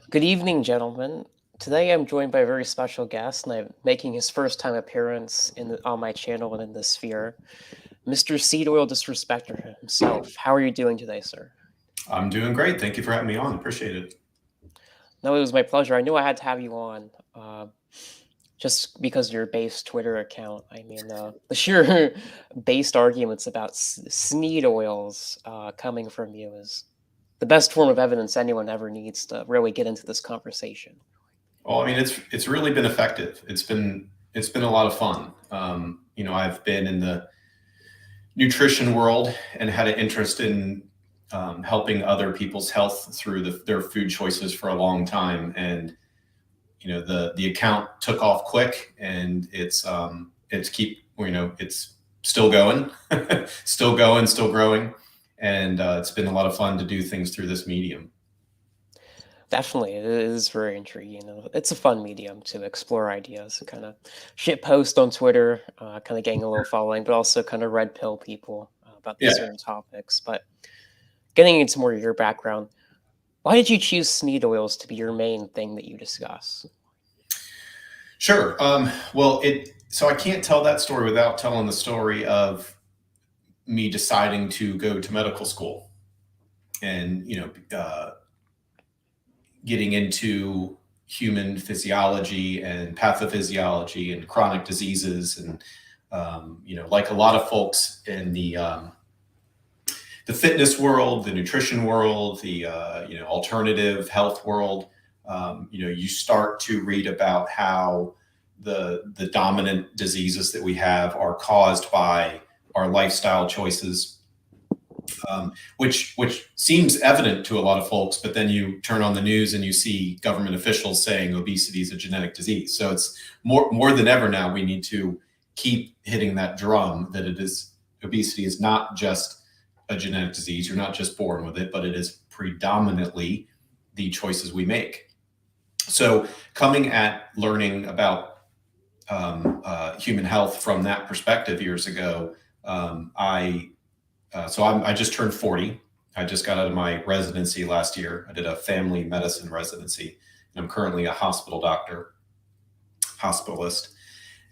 Good evening, gentlemen. Today I'm joined by a very special guest, and I'm making his first time appearance on my channel and in this sphere, Mr. Seed Oil Disrespector himself. How are you doing today, sir? I'm doing great. Thank you for having me on. Appreciate it. No, it was my pleasure. I knew I had to have you on, just because of your base Twitter account. I mean, the sheer based arguments about Sneed oils coming from you is the best form of evidence anyone ever needs to really get into this conversation. Well, I mean, it's really been effective. It's been a lot of fun. I've been in the nutrition world and had an interest in helping other people's health through their food choices for a long time. And the account took off quick, and it's still going, still growing, and it's been a lot of fun to do things through this medium. Definitely, it is very intriguing. It's a fun medium to explore ideas and kind of shit post on Twitter, kind of getting a little following, but also kind of red pill people about these Yeah. certain topics. But getting into more of your background, why did you choose Sneed oils to be your main thing that you discuss? Sure. So I can't tell that story without telling the story of me deciding to go to medical school and, getting into human physiology and pathophysiology and chronic diseases. And, like a lot of folks in the fitness world, the nutrition world, the, alternative health world, you start to read about how the dominant diseases that we have are caused by our lifestyle choices, which seems evident to a lot of folks. But then you turn on the news and you see government officials saying obesity is a genetic disease. So it's more than ever now we need to keep hitting that drum that obesity is not just a genetic disease. You're not just born with it, but it is predominantly the choices we make. So coming at learning about human health from that perspective years ago, I just turned 40. I just got out of my residency last year. I did a family medicine residency, and I'm currently a hospital doctor, hospitalist.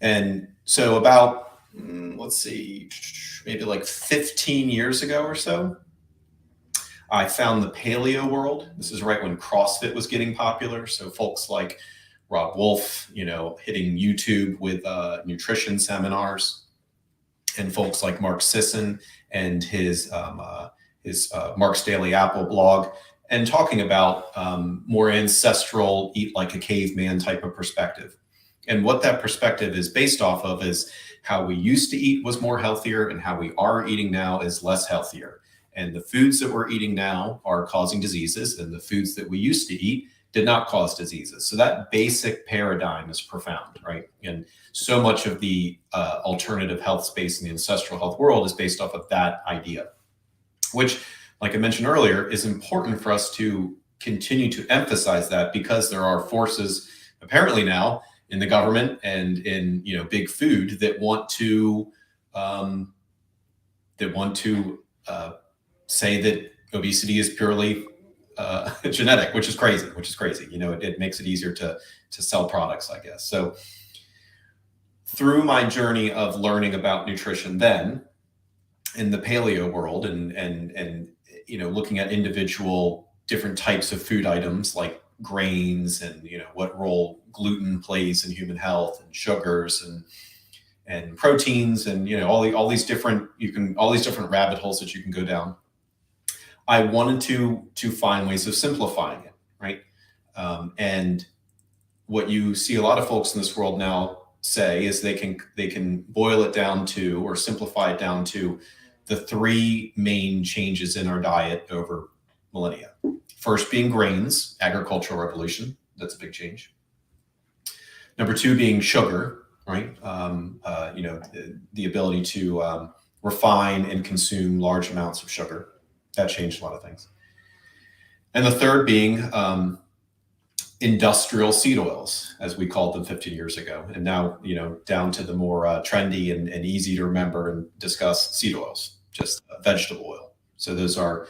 And so about, let's see, maybe like 15 years ago or so, I found the paleo world. This is right when CrossFit was getting popular. So folks like Rob Wolf, hitting YouTube with nutrition seminars, and folks like Mark Sisson and his Mark's Daily Apple blog, and talking about more ancestral, eat like a caveman type of perspective. And what that perspective is based off of is how we used to eat was more healthier, and how we are eating now is less healthier. And the foods that we're eating now are causing diseases, and the foods that we used to eat did not cause diseases. So that basic paradigm is profound, right? And so much of the alternative health space in the ancestral health world is based off of that idea, which, like I mentioned earlier, is important for us to continue to emphasize that, because there are forces apparently now in the government and in big food that want to say that obesity is purely genetic, which is crazy. It makes it easier to sell products, I guess. So through my journey of learning about nutrition then in the paleo world, and looking at individual different types of food items like grains, and what role gluten plays in human health, and sugars, and proteins, and all these different rabbit holes that you can go down. I wanted to find ways of simplifying it, right? And what you see a lot of folks in this world now say is they can boil it down to, or simplify it down to, the three main changes in our diet over millennia. First being grains, agricultural revolution. That's a big change. Number two being sugar, right? The ability to refine and consume large amounts of sugar. That changed a lot of things. And the third being industrial seed oils, as we called them 50 years ago. And now, down to the more trendy and easy to remember and discuss seed oils, just vegetable oil. So those are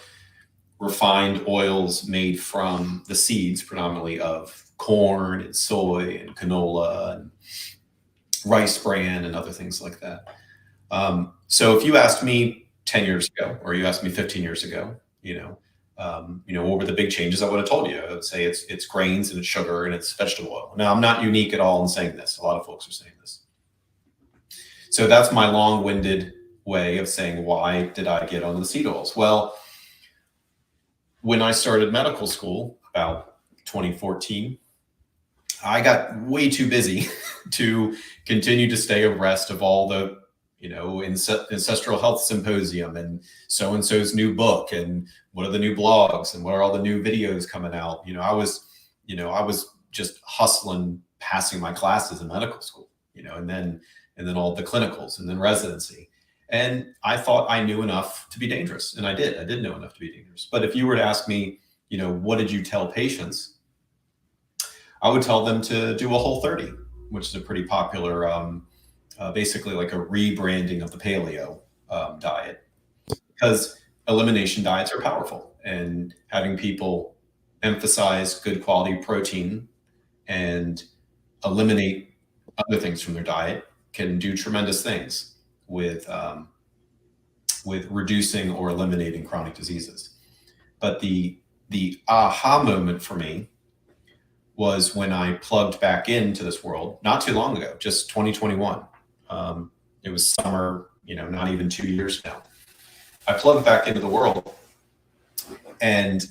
refined oils made from the seeds, predominantly of corn and soy and canola and rice bran and other things like that. So if you asked me 10 years ago, or you asked me 15 years ago, what were the big changes? I would have told you. I would say it's grains and it's sugar and it's vegetable oil. Now I'm not unique at all in saying this. A lot of folks are saying this. So that's my long-winded way of saying, why did I get onto the seed oils? Well, when I started medical school about 2014, I got way too busy to continue to stay abreast of all the, ancestral health symposium and so-and-so's new book and what are the new blogs and what are all the new videos coming out. I was just hustling, passing my classes in medical school, and then all the clinicals and then residency. And I thought I knew enough to be dangerous. And I did. I did know enough to be dangerous. But if you were to ask me, what did you tell patients? I would tell them to do a Whole30, which is a pretty popular, basically like a rebranding of the paleo diet, because elimination diets are powerful, and having people emphasize good quality protein and eliminate other things from their diet can do tremendous things with reducing or eliminating chronic diseases. But the aha moment for me was when I plugged back into this world not too long ago, just 2021. It was summer, not even 2 years now. I plugged back into the world and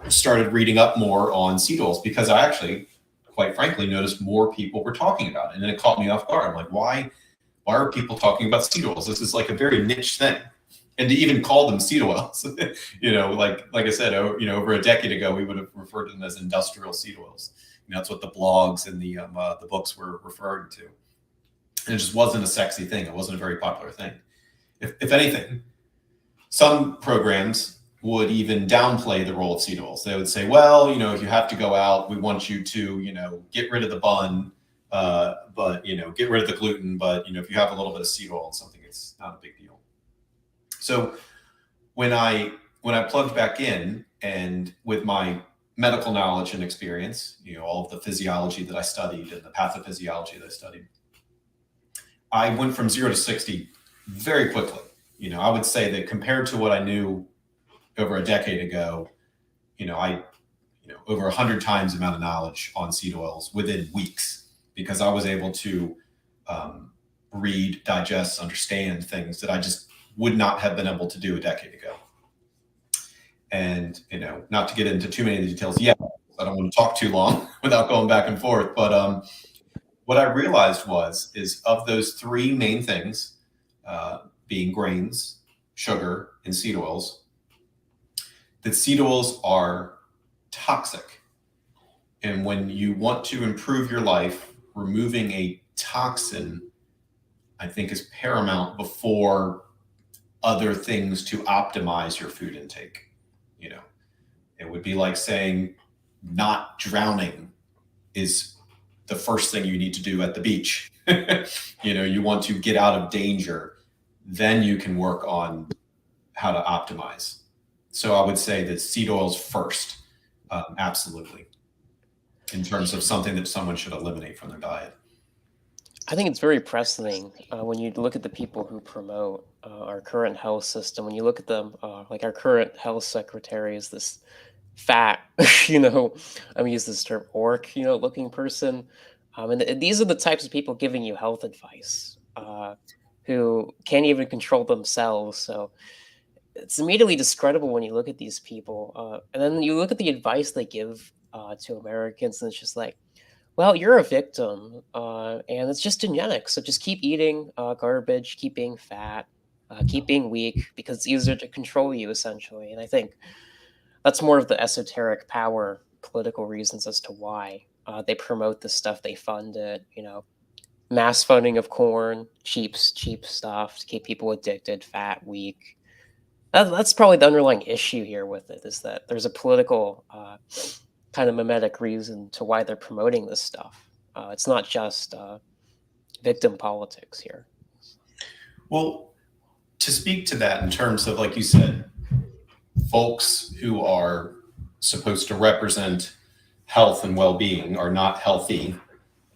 started reading up more on seed oils because I actually, quite frankly, noticed more people were talking about it. And then it caught me off guard. I'm like, why are people talking about seed oils? This is like a very niche thing. And to even call them seed oils, like I said, over a decade ago, we would have referred to them as industrial seed oils. That's what the blogs and the books were referring to. And it just wasn't a sexy thing. It wasn't a very popular thing. If anything, some programs would even downplay the role of seed oils. They would say, well, if you have to go out, we want you to, get rid of the bun, but, get rid of the gluten. But, if you have a little bit of seed oil and something, it's not a big deal. So when I plugged back in, and with my medical knowledge and experience, all of the physiology that I studied and the pathophysiology that I studied, I went from 0 to 60 very quickly. I would say that compared to what I knew over a decade ago, I over 100 times the amount of knowledge on seed oils within weeks, because I was able to read, digest, understand things that I just would not have been able to do a decade ago. And, not to get into too many of the details yet, I don't want to talk too long without going back and forth. But what I realized is of those three main things, being grains, sugar, and seed oils, that seed oils are toxic. And when you want to improve your life, removing a toxin, I think, is paramount before other things to optimize your food intake. It would be like saying not drowning is the first thing you need to do at the beach. You want to get out of danger, then you can work on how to optimize. So I would say that seed oils first, absolutely, in terms of something that someone should eliminate from their diet. I think it's very pressing when you look at the people who promote our current health system. When you look at them, like our current health secretary is this fat, I'm use this term orc, looking person. And these are the types of people giving you health advice who can't even control themselves. So it's immediately discreditable when you look at these people. And then you look at the advice they give to Americans, and it's just like, well, you're a victim, and it's just genetics. So just keep eating garbage, keep being fat, keep being weak, because it's easier to control you, essentially. And I think that's more of the esoteric power, political reasons as to why they promote this stuff. They fund it, mass funding of corn, cheap stuff to keep people addicted, fat, weak. That's probably the underlying issue here with it, is that there's a political kind of mimetic reason to why they're promoting this stuff. It's not just victim politics here. Well, to speak to that in terms of, like you said, folks who are supposed to represent health and well-being are not healthy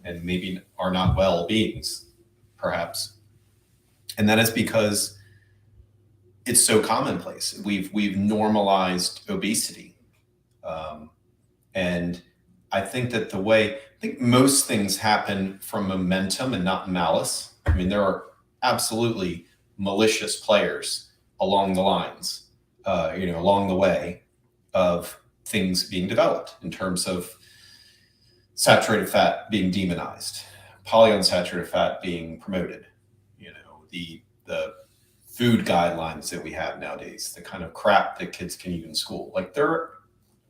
and maybe are not well beings, perhaps. And that is because it's so commonplace. We've normalized obesity, and I think that I think most things happen from momentum and not malice. I mean, there are absolutely malicious players along the lines, along the way of things being developed in terms of saturated fat being demonized, polyunsaturated fat being promoted, the food guidelines that we have nowadays, the kind of crap that kids can eat in school. Like there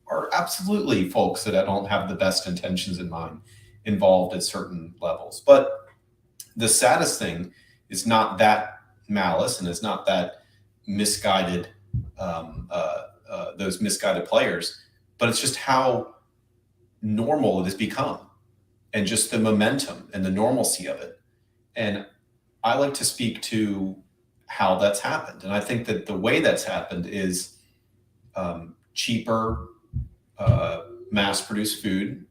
are absolutely folks that don't have the best intentions in mind involved at certain levels. But the saddest thing is not that malice and it's not that misguided, those misguided players, but it's just how normal it has become and just the momentum and the normalcy of it. And I like to speak to how that's happened. And I think that the way that's happened is cheaper, mass-produced food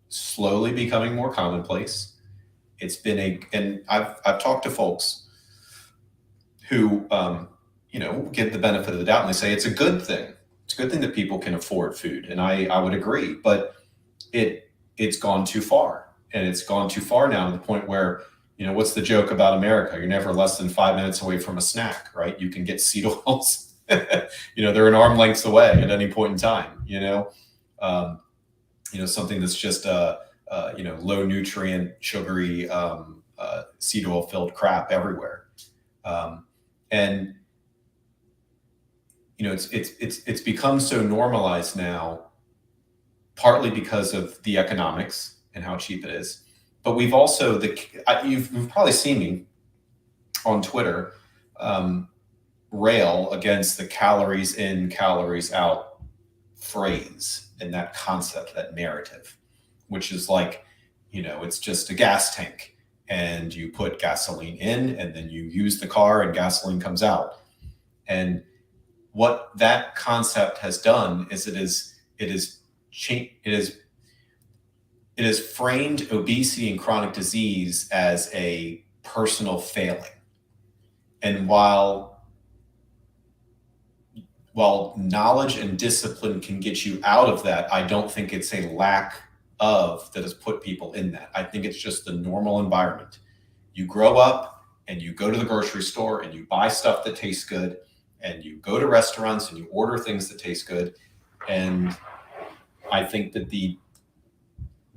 slowly becoming more commonplace. It's been and I've talked to folks who, give the benefit of the doubt and they say it's a good thing. It's a good thing that people can afford food. And I would agree, but it's gone too far. And it's gone too far now to the point where, what's the joke about America? You're never less than 5 minutes away from a snack, right? You can get seed oils. They're an arm length away at any point in time, something that's just, low nutrient, sugary, seed oil filled crap everywhere. And it's become so normalized now, partly because of the economics and how cheap it is. But we've also you've probably seen me on Twitter rail against the calories in, calories out phrase and that concept, that narrative, which is like, it's just a gas tank and you put gasoline in and then you use the car and gasoline comes out. And what that concept has done is it has framed obesity and chronic disease as a personal failing. And while knowledge and discipline can get you out of that, I don't think it's a lack of that has put people in that. I think it's just the normal environment. You grow up and you go to the grocery store and you buy stuff that tastes good and you go to restaurants and you order things that taste good. And I think that the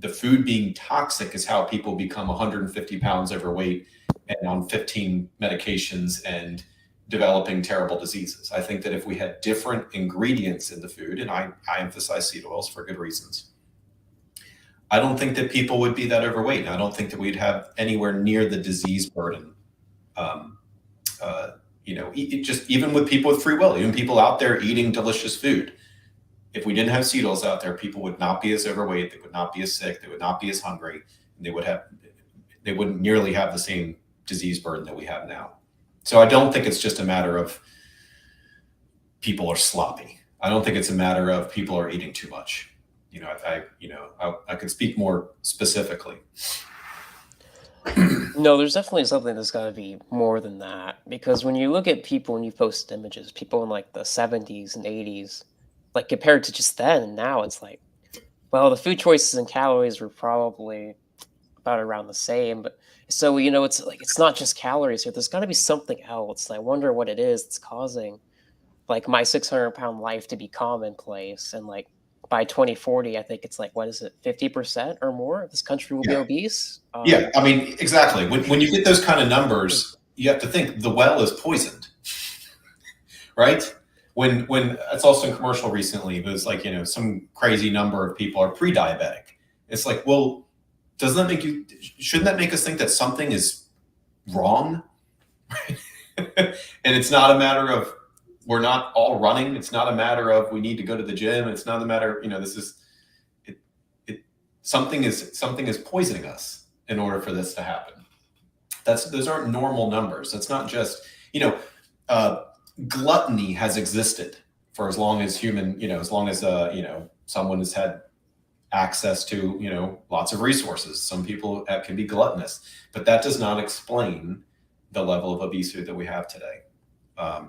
food being toxic is how people become 150 pounds overweight and on 15 medications and developing terrible diseases. I think that if we had different ingredients in the food, and I emphasize seed oils for good reasons, I don't think that people would be that overweight. And I don't think that we'd have anywhere near the disease burden. Just even with people with free will, even people out there eating delicious food, if we didn't have seed oils out there, people would not be as overweight, they would not be as sick, they would not be as hungry, and they wouldn't nearly have the same disease burden that we have now. So I don't think it's just a matter of people are sloppy. I don't think it's a matter of people are eating too much. I could speak more specifically. No, there's definitely something that's got to be more than that. Because when you look at people and you post images, people in like the 70s and 80s, like compared to just then and now, it's like, well, the food choices and calories were probably about around the same. But so, it's like, it's not just calories here. There's got to be something else. And I wonder what it is that's causing like my 600-pound life to be commonplace. And like by 2040, I think it's like, what is it, 50% or more of this country will be obese? Yeah, I mean, exactly. When you get those kind of numbers, you have to think the well is poisoned, right? When it's also in commercial recently, it was like, some crazy number of people are pre-diabetic. It's like, well, shouldn't that make us think that something is wrong? And it's not a matter of we're not all running. It's not a matter of we need to go to the gym. It's not a matter, something is poisoning us in order for this to happen. Those aren't normal numbers. That's not just, gluttony has existed for as long as as long as someone has had access to lots of resources. Some people can be gluttonous, but that does not explain the level of obesity that we have today. I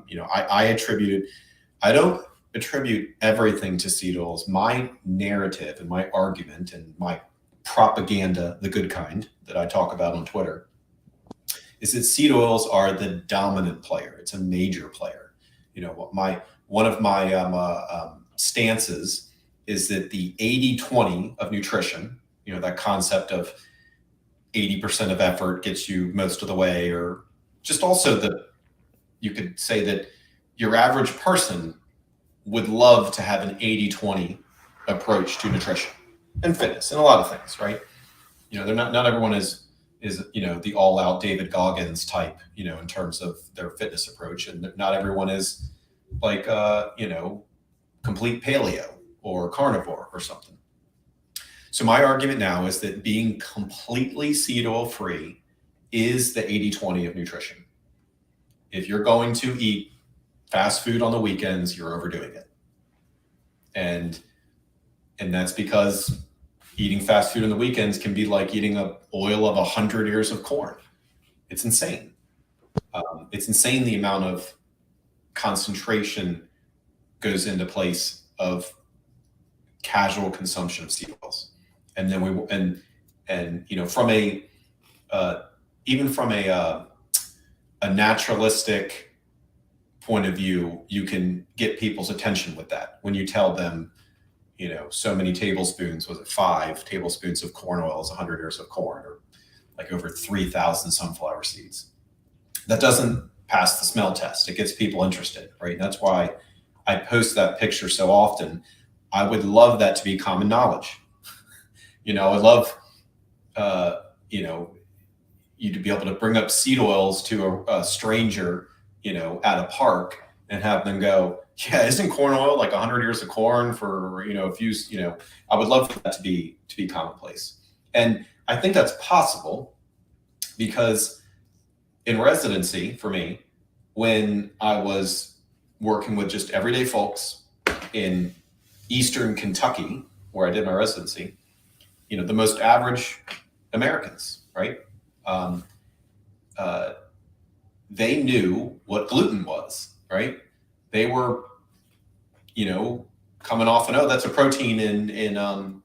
don't attribute everything to seed oils. My narrative and my argument and my propaganda, the good kind that I talk about on Twitter, is that seed oils are the dominant player. It's a major player. One of my stances is that the 80-20 of nutrition, that concept of 80% of effort gets you most of the way, or just also you could say that your average person would love to have an 80-20 approach to nutrition and fitness and a lot of things, right? They're not everyone is the all-out David Goggins type, in terms of their fitness approach, and not everyone is like complete paleo or carnivore or something. So my argument now is that being completely seed oil free is the 80-20 of nutrition. If you're going to eat fast food on the weekends, you're overdoing it. And that's because eating fast food on the weekends can be like eating an oil of 100 ears of corn. It's insane. It's insane the amount of concentration goes into place of casual consumption of seed oils. And then from a naturalistic point of view, you can get people's attention with that. When you tell them, so many tablespoons, was it 5 tablespoons of corn oil is 100 ears of corn, or like over 3,000 sunflower seeds. That doesn't pass the smell test. It gets people interested, right? And that's why I post that picture so often. I would love that to be common knowledge. I love, you to be able to bring up seed oils to a stranger, at a park and have them go, yeah, isn't corn oil like 100 ears of corn for, if you, I would love for that to be commonplace. And I think that's possible because in residency for me, when I was working with just everyday folks in Eastern Kentucky, where I did my residency, the most average Americans, right? They knew what gluten was, right? They were, coming off and, oh, that's a protein in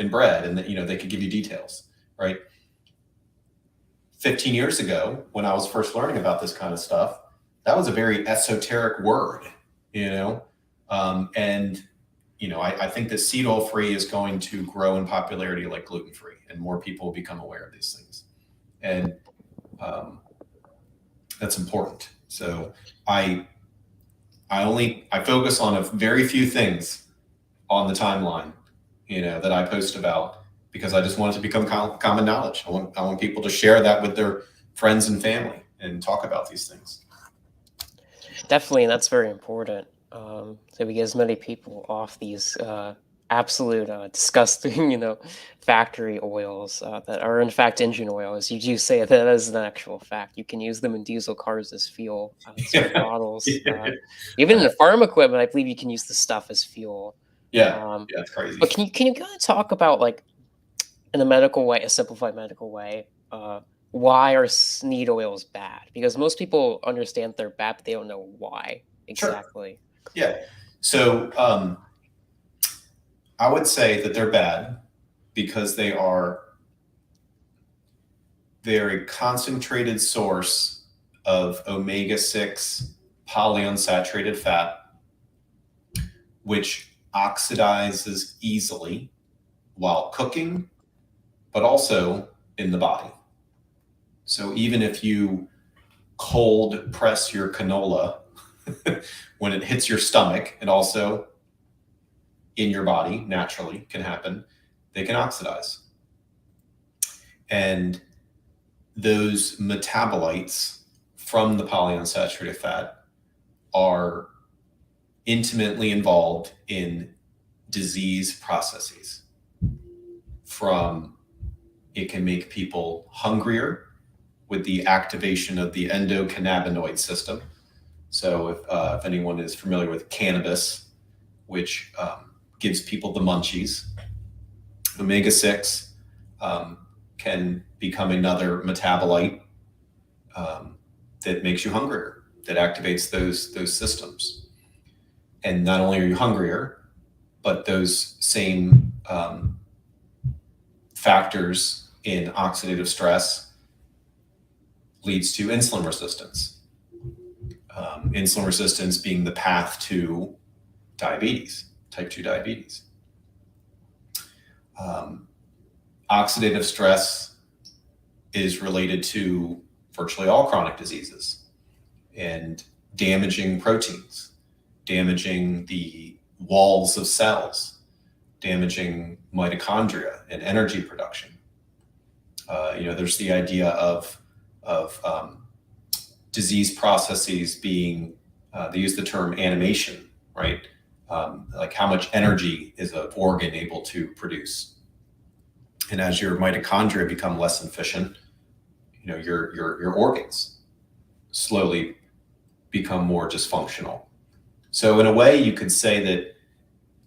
bread, and that, they could give you details, right? 15 years ago, when I was first learning about this kind of stuff, that was a very esoteric word, I think that seed oil free is going to grow in popularity like gluten free, and more people will become aware of these things. And that's important. So I focus on a very few things on the timeline, that I post about, because I just want it to become common knowledge. I want people to share that with their friends and family and talk about these things. Definitely, and that's very important. So we get as many people off these absolute disgusting, factory oils that are in fact engine oils. You do say that is an actual fact. You can use them in diesel cars as fuel, certain models. Even in the farm equipment, I believe you can use the stuff as fuel. Yeah, it's crazy. But can you kind of talk about, like, in a medical way, a simplified medical way, why are seed oils bad? Because most people understand they're bad, but they don't know why exactly. Sure. Yeah. So I would say that they're bad because they're a concentrated source of omega-6 polyunsaturated fat, which oxidizes easily while cooking, but also in the body. So even if you cold press your canola, when it hits your stomach, and also in your body naturally can happen, they can oxidize. And those metabolites from the polyunsaturated fat are intimately involved in disease processes. It can make people hungrier with the activation of the endocannabinoid system, So if anyone is familiar with cannabis, which gives people the munchies, omega-6 can become another metabolite that makes you hungrier, that activates those systems. And not only are you hungrier, but those same factors in oxidative stress leads to insulin resistance. Insulin resistance being the path to diabetes, type 2 diabetes. Oxidative stress is related to virtually all chronic diseases and damaging proteins, damaging the walls of cells, damaging mitochondria and energy production. There's the idea of disease processes being, they use the term animation, right? Like how much energy is an organ able to produce. And as your mitochondria become less efficient, your organs slowly become more dysfunctional. So in a way, you could say that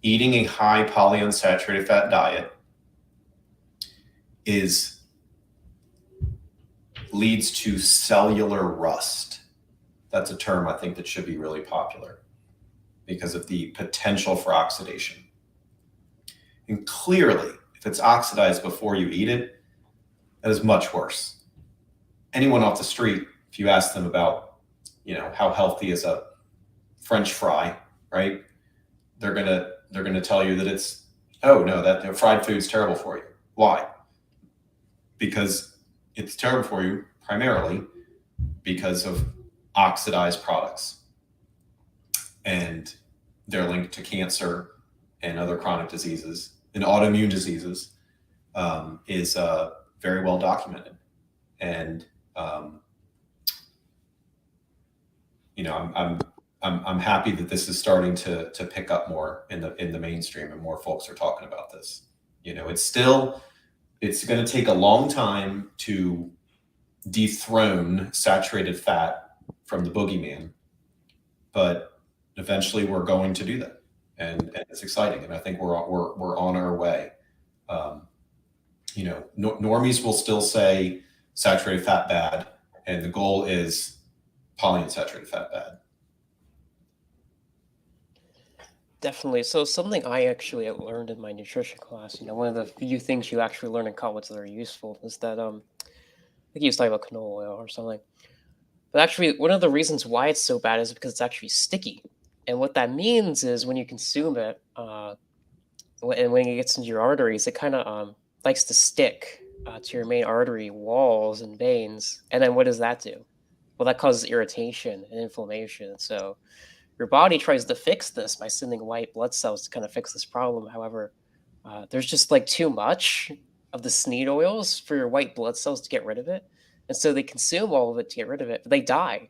eating a high polyunsaturated fat diet leads to cellular rust. That's a term I think that should be really popular because of the potential for oxidation. And clearly, if it's oxidized before you eat it, that is much worse. Anyone off the street, if you ask them about, how healthy is a French fry, right? They're gonna tell you that it's, oh no, that fried food's terrible for you. Why? Because it's terrible for you primarily because of oxidized products, and they're linked to cancer and other chronic diseases and autoimmune diseases. Is very well documented, and I'm happy that this is starting to pick up more in the mainstream, and more folks are talking about this. It's going to take a long time to dethrone saturated fat from the boogeyman, but eventually we're going to do that, and it's exciting, and I think we're on our way. Normies will still say saturated fat bad, and the goal is polyunsaturated fat bad. Definitely. So something I actually learned in my nutrition class, one of the few things you actually learn in college that are useful is that I think he was talking about canola oil or something. But actually, one of the reasons why it's so bad is because it's actually sticky. And what that means is when you consume it, and when it gets into your arteries, it kind of likes to stick to your main artery walls and veins. And then what does that do? Well, that causes irritation and inflammation. So your body tries to fix this by sending white blood cells to kind of fix this problem. However, there's just like too much of the seed oils for your white blood cells to get rid of it. And so they consume all of it to get rid of it, but they die.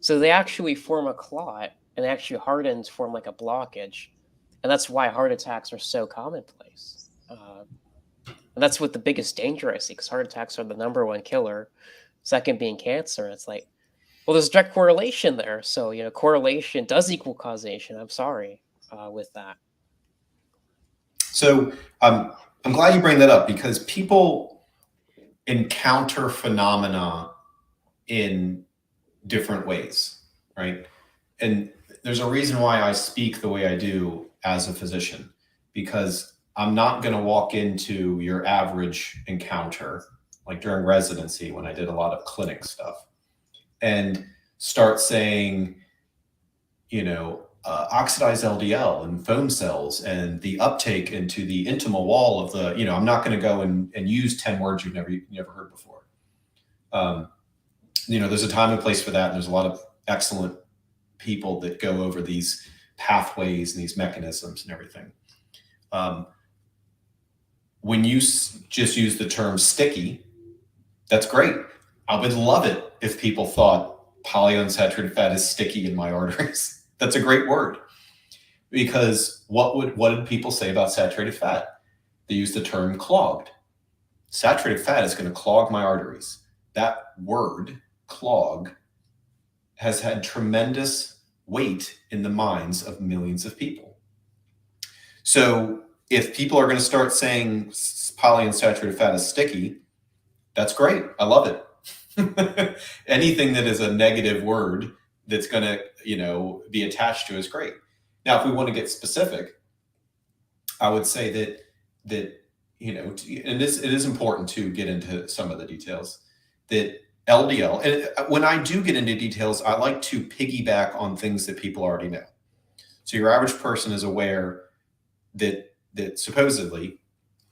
So they actually form a clot, and they actually harden to form like a blockage. And that's why heart attacks are so commonplace. And that's what the biggest danger I see, because heart attacks are the number one killer, second being cancer. And it's like, well, there's a direct correlation there. So, correlation does equal causation. I'm sorry with that. So I'm glad you bring that up, because people encounter phenomena in different ways, right? And there's a reason why I speak the way I do as a physician, because I'm not going to walk into your average encounter, like during residency when I did a lot of clinic stuff, and start saying, oxidized LDL and foam cells and the uptake into the intimal wall of the, I'm not going to go and use 10 words you've never heard before. There's a time and place for that. And there's a lot of excellent people that go over these pathways and these mechanisms and everything. When you just use the term sticky, that's great. I would love it if people thought polyunsaturated fat is sticky in my arteries. That's a great word, because what did people say about saturated fat? They use the term clogged. Saturated fat is going to clog my arteries. That word, clog, has had tremendous weight in the minds of millions of people. So if people are going to start saying polyunsaturated fat is sticky, that's great. I love it. Anything that is a negative word that's going to, be attached to is great. Now, if we want to get specific, I would say that and it is important to get into some of the details. That LDL, and when I do get into details, I like to piggyback on things that people already know. So your average person is aware that supposedly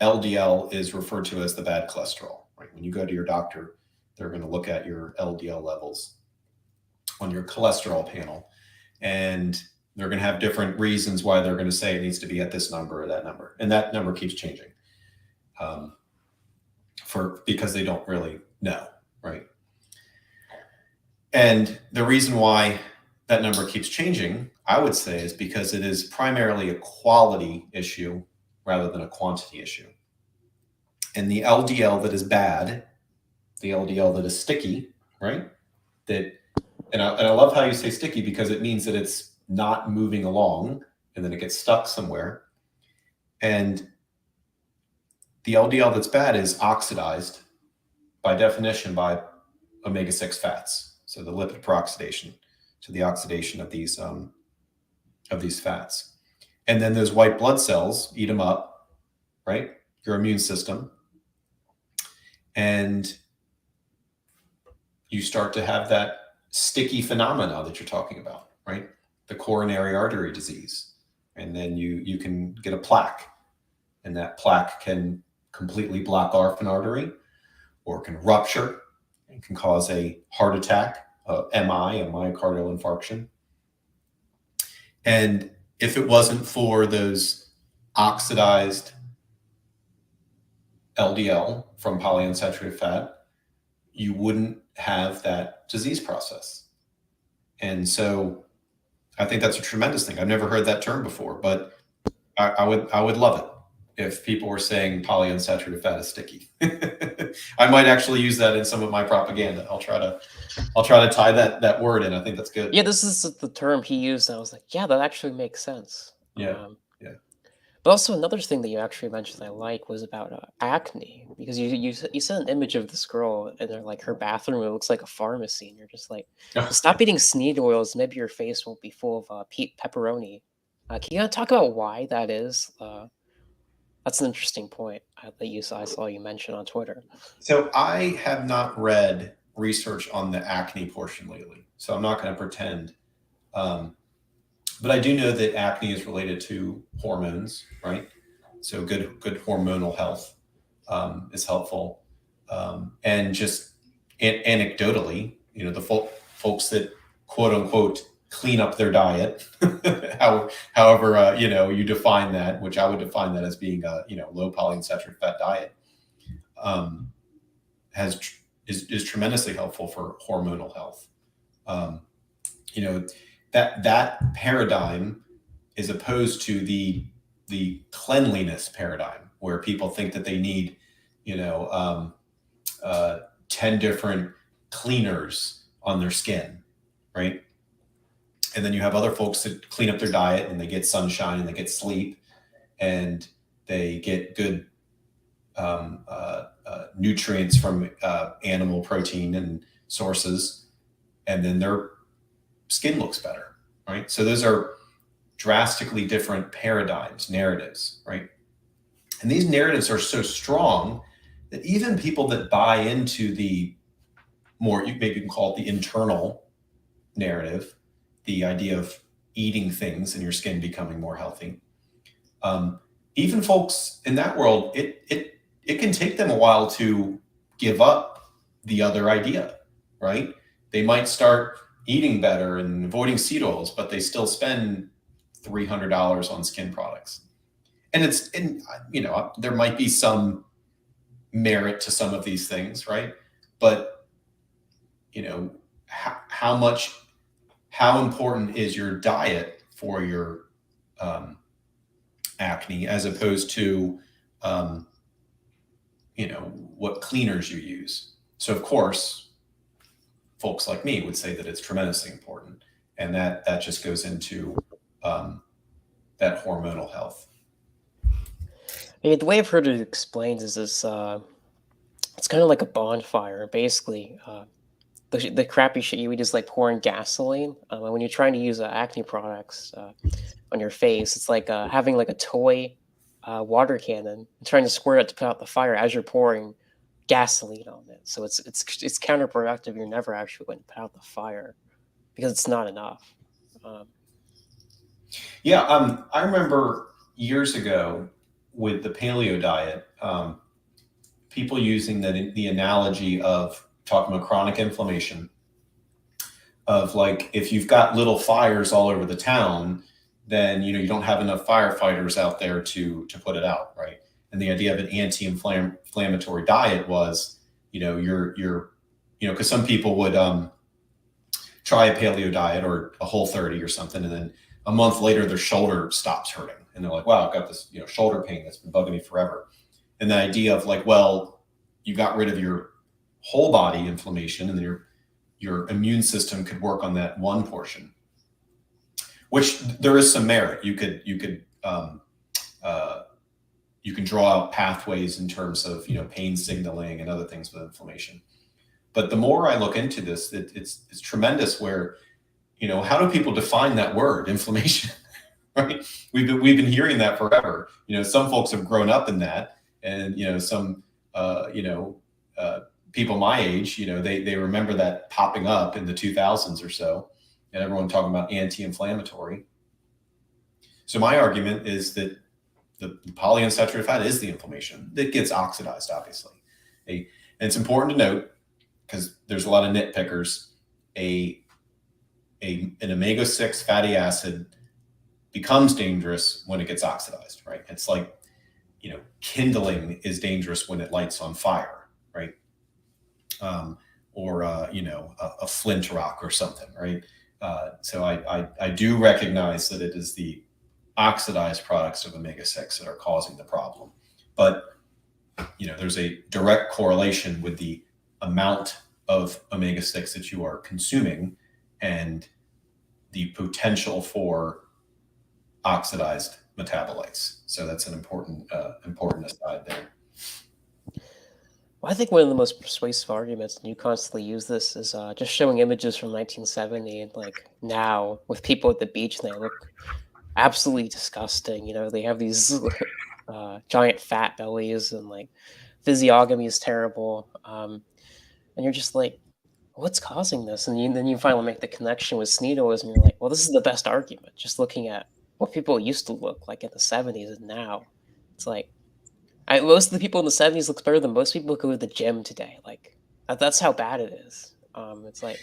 LDL is referred to as the bad cholesterol. Right? When you go to your doctor, they're going to look at your LDL levels on your cholesterol panel, and they're going to have different reasons why they're going to say it needs to be at this number or that number, and that number keeps changing, because they don't really know, right? And the reason why that number keeps changing, I would say, is because it is primarily a quality issue rather than a quantity issue. And the LDL that is bad, the LDL that is sticky, right? And I love how you say sticky, because it means that it's not moving along and then it gets stuck somewhere. And the LDL that's bad is oxidized by definition by omega-6 fats. So the lipid peroxidation, so the oxidation of these fats. And then those white blood cells eat them up, right? Your immune system. And you start to have that sticky phenomena that you're talking about, right? The coronary artery disease. And then you can get a plaque, and that plaque can completely block off an artery, or can rupture and can cause a heart attack, MI, a myocardial infarction. And if it wasn't for those oxidized LDL from polyunsaturated fat, you wouldn't have that disease process. And so I think that's a tremendous thing. I've never heard that term before, but I would love it if people were saying polyunsaturated fat is sticky. I might actually use that in some of my propaganda. I'll try to tie that word in. I think that's good. Yeah, this is the term he used, and I was like, yeah, that actually makes sense. Yeah. But also another thing that you actually mentioned I like was about acne, because you sent an image of this girl and they're like her bathroom. It looks like a pharmacy, and you're just like, stop eating seed oils. Maybe your face won't be full of pepperoni. Can you talk about why that is? That's an interesting point that I saw you mention on Twitter. So I have not read research on the acne portion lately, so I'm not going to pretend. But I do know that acne is related to hormones, right? So good hormonal health is helpful. And just anecdotally, the folks that quote unquote clean up their diet, however you define that, which I would define that as being a low polyunsaturated fat diet, is tremendously helpful for hormonal health. That paradigm is opposed to the cleanliness paradigm, where people think that they need 10 different cleaners on their skin, right? And then you have other folks that clean up their diet, and they get sunshine, and they get sleep, and they get good nutrients from animal protein and sources, and then their skin looks better, right? So those are drastically different paradigms, narratives, right? And these narratives are so strong that even people that buy into the more, maybe you can call it the internal narrative, the idea of eating things and your skin becoming more healthy. Even folks in that world, it can take them a while to give up the other idea, right? They might start eating better and avoiding seed oils, but they still spend $300 on skin products. And there might be some merit to some of these things, right? But how important is your diet for your acne, as opposed to what cleaners you use? So of course, folks like me would say that it's tremendously important, and that just goes into um, that hormonal health. The way I've heard it explained is this, it's kinda like a bonfire, basically, the crappy shit you eat is like pouring gasoline, and when you're trying to use, acne products, on your face, it's like, having, like, a toy, water cannon and trying to squirt it to put out the fire as you're pouring gasoline on it, so it's counterproductive, you're never actually going to put out the fire because it's not enough. Um, Yeah, I remember years ago with the paleo diet, people using the analogy of talking about chronic inflammation, of like if you've got little fires all over the town, then you don't have enough firefighters out there to put it out, right? And the idea of an anti-inflammatory diet was, you're because some people would try a paleo diet or a Whole30 or something, and then a month later their shoulder stops hurting, and they're like, "Wow, I've got this shoulder pain that's been bugging me forever." And the idea of like, well, you got rid of your whole body inflammation, and then your immune system could work on that one portion, which there is some merit. You can draw out pathways in terms of pain signaling and other things with inflammation. But the more I look into this, it's tremendous. Where how do people define that word inflammation? Right? We've been hearing that forever. Some folks have grown up in that, and some people my age, they remember that popping up in the 2000s or so, and everyone talking about anti-inflammatory. So my argument is that the polyunsaturated fat is the inflammation that gets oxidized, obviously. And it's important to note, because there's a lot of nitpickers, an omega-6 fatty acid becomes dangerous when it gets oxidized, right? It's like, kindling is dangerous when it lights on fire, right? Or a flint rock or something, right? So I do recognize that it is the oxidized products of omega-6 that are causing the problem, but there's a direct correlation with the amount of omega-6 that you are consuming and the potential for oxidized metabolites. So that's an important aside there. well, I think one of the most persuasive arguments, and you constantly use this, is just showing images from 1970 and like now with people at the beach, and they look absolutely disgusting. They have these giant fat bellies, and like physiognomy is terrible. And you're just like, what's causing this? And then you finally make the connection with Sneedos, and you're like, well, this is the best argument. Just looking at what people used to look like in the 70s and now, it's like, most of the people in the 70s looks better than most people who go to the gym today. Like, that's how bad it is. It's like,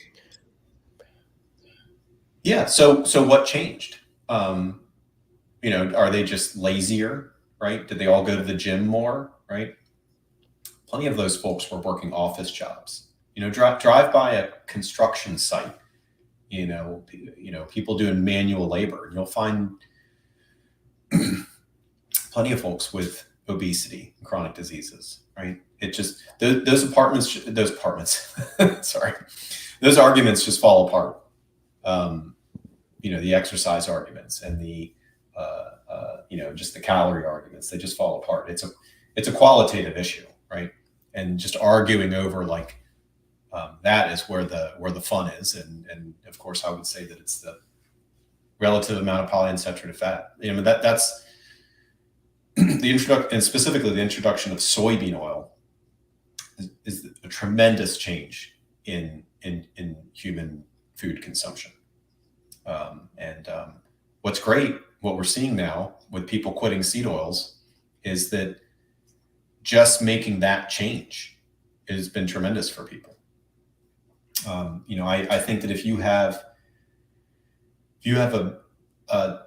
Yeah. So what changed? Are they just lazier, right? Did they all go to the gym more, right? Plenty of those folks were working office jobs. Drive by a construction site. People doing manual labor, and you'll find plenty of folks with obesity and chronic diseases, right? It just those apartments, sorry, those arguments just fall apart. The exercise arguments and the just the calorie arguments, they just fall apart. It's a qualitative issue, right? And just arguing over like that is where the fun is, and of course I would say that it's the relative amount of polyunsaturated fat. That's the introduction, and specifically the introduction of soybean oil is a tremendous change in human food consumption. What's great, what we're seeing now with people quitting seed oils, is that just making that change has been tremendous for people. I think that if you have a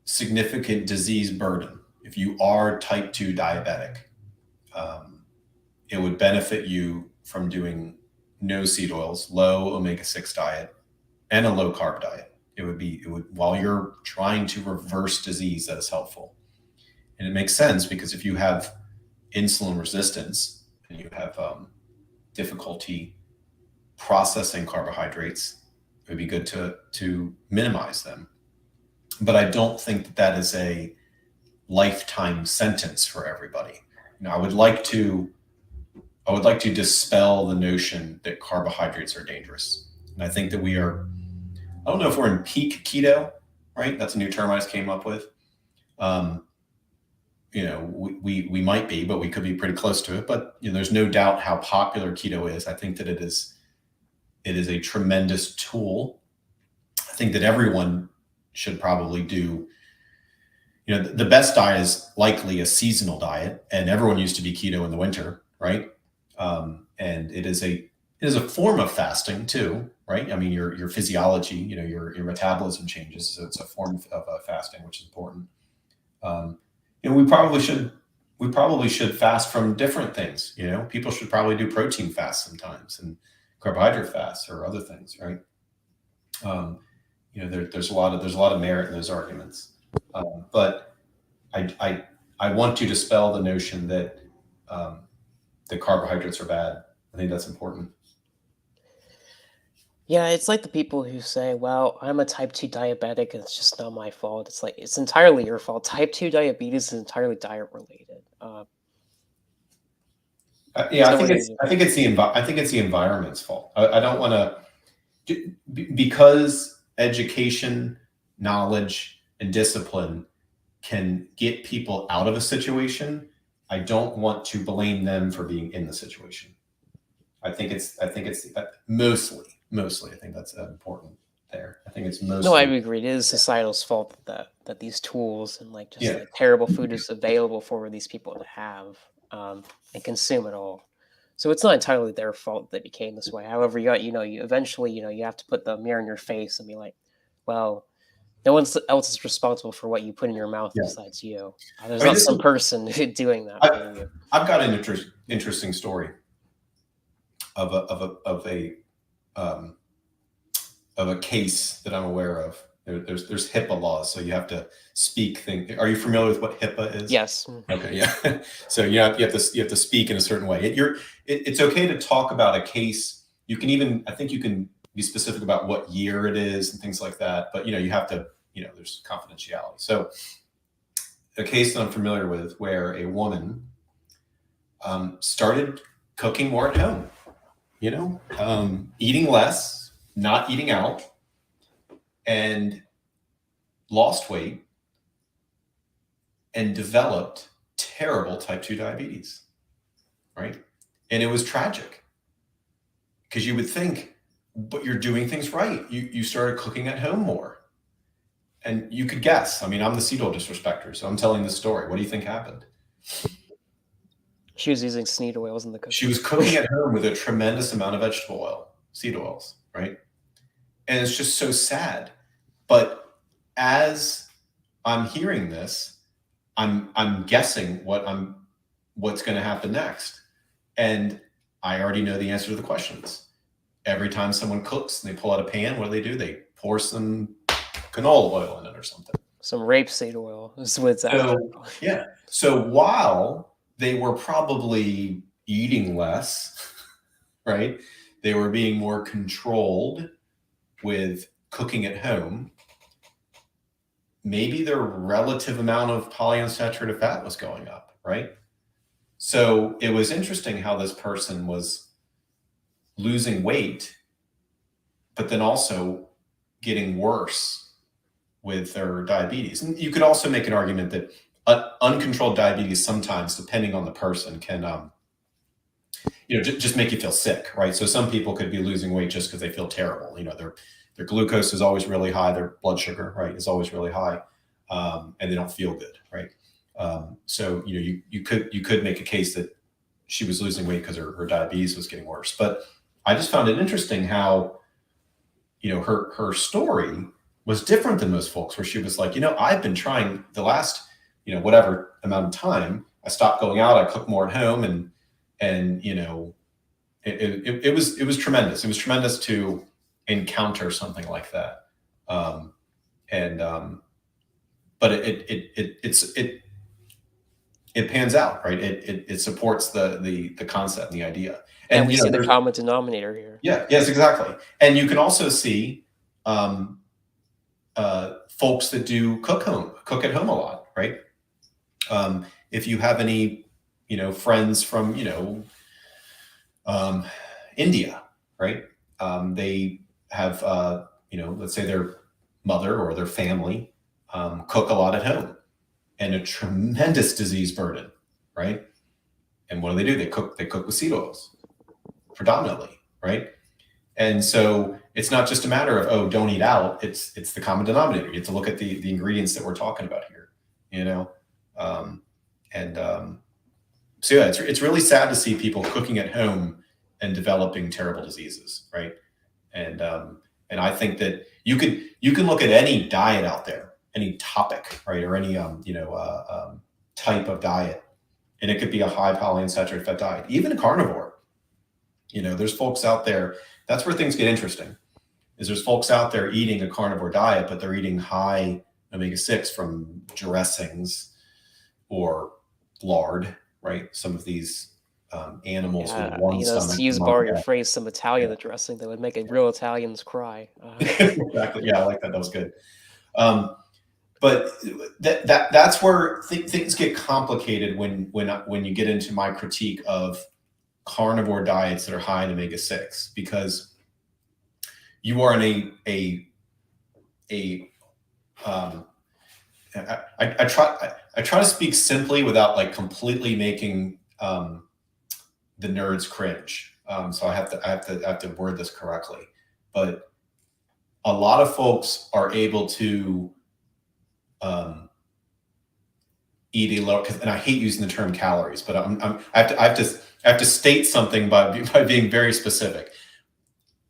significant disease burden, if you are type 2 diabetic, it would benefit you from doing no seed oils, low omega-6 diet, and a low carb diet. It would while you're trying to reverse disease, that is helpful. And it makes sense, because if you have insulin resistance and you have difficulty processing carbohydrates. It would be good to minimize them. But I don't think that that is a lifetime sentence for everybody. I would like to dispel the notion that carbohydrates are dangerous. And I think that I don't know if we're in peak keto, right? That's a new term I just came up with. Um, we might be, but we could be pretty close to it. But there's no doubt how popular keto is. I think that it is a tremendous tool. I think that everyone should probably do. The best diet is likely a seasonal diet, and everyone used to be keto in the winter, right? And it is a form of fasting too, right? I mean, your physiology, your metabolism changes, so it's a form of fasting, which is important. We probably should fast from different things. People should probably do protein fasts sometimes and carbohydrate fasts or other things, right? There's a lot of merit in those arguments, but I want to dispel the notion that the carbohydrates are bad. I think that's important. Yeah, it's like the people who say, "Well, I'm a type 2 diabetic and it's just not my fault." It's like it's entirely your fault. Type 2 diabetes is entirely diet related. Yeah, So what are you? I think it's the environment's fault. I don't want to, because education, knowledge, and discipline can get people out of a situation. I don't want to blame them for being in the situation. I think it's mostly. I think that's important there. I think it's No, I mostly. agree. It is societal's fault that these tools and like just Yeah. like terrible food is available for these people to have and consume it all. So it's not entirely their fault they became this way. However, you eventually you have to put the mirror in your face and be like, well, no one else is responsible for what you put in your mouth Yeah. besides you. There's I mean, not some person doing that I, for you. I've got an interesting story of um, a case that I'm aware of. There's HIPAA laws, so you have to speak things. Are you familiar with what HIPAA is? Yes. Okay, yeah. So you have to speak in a certain way. It's okay to talk about a case. I think you can be specific about what year it is and things like that. But you have to, there's confidentiality. So a case that I'm familiar with where a woman started cooking more at home, eating less, not eating out, and lost weight and developed terrible type 2 diabetes, right? And it was tragic because you would think, but you're doing things right. You started cooking at home more. And you could guess. I mean, I'm the Oil Disrespector, so I'm telling this story. What do you think happened? She was using seed oils in the cooking. She was cooking at home with a tremendous amount of vegetable oil, seed oils, right? And it's just so sad. But as I'm hearing this, I'm guessing what's going to happen next. And I already know the answer to the questions. Every time someone cooks and they pull out a pan, what do? They pour some canola oil in it or something. Some rapeseed oil is what it's actually called. Yeah. So while they were probably eating less, right? They were being more controlled with cooking at home. Maybe their relative amount of polyunsaturated fat was going up, right? So it was interesting how this person was losing weight, but then also getting worse with their diabetes. And you could also make an argument that uncontrolled diabetes sometimes, depending on the person, can just make you feel sick, right? So some people could be losing weight just because they feel terrible. Their glucose is always really high, their blood sugar, right, is always really high, and they don't feel good, right? So you could make a case that she was losing weight because her diabetes was getting worse. But I just found it interesting how her story was different than most folks, where she was like, I've been trying the last whatever amount of time. I stopped going out. I cook more at home, and it was tremendous. It was tremendous to encounter something like that. But it pans out, right? It supports the concept and the idea. Yeah, And we see the common denominator here. yeah, yes, exactly. And you can also see um, folks that do cook at home a lot, right? If you have any, friends from, um, India, right? They have, let's say their mother or their family cook a lot at home, and a tremendous disease burden, right? And what do? They cook with seed oils predominantly, right? And so it's not just a matter of, oh, don't eat out. It's the common denominator. You have to look at the ingredients that we're talking about here, you know. Um, and So yeah, it's really sad to see people cooking at home and developing terrible diseases, right? And and I think that you can look at any diet out there, any topic, right, or any type of diet, and it could be a high polyunsaturated fat diet, even a carnivore. There's folks out there. That's where things get interesting. Is there's folks out there eating a carnivore diet, but they're eating high omega-6 from dressings or lard, right? Some of these animals with Yeah, one stomach. to use borrow your phrase, some Yeah, Italian dressing that would make a real Italians cry. exactly. Yeah, I like that. That was good. Um, but that's where things get complicated when you get into my critique of carnivore diets that are high in omega-6, because you are in a I try to speak simply without like completely making the nerds cringe. So I have to word this correctly. But a lot of folks are able to eat a low, and I hate using the term calories, but I have to state something by being very specific.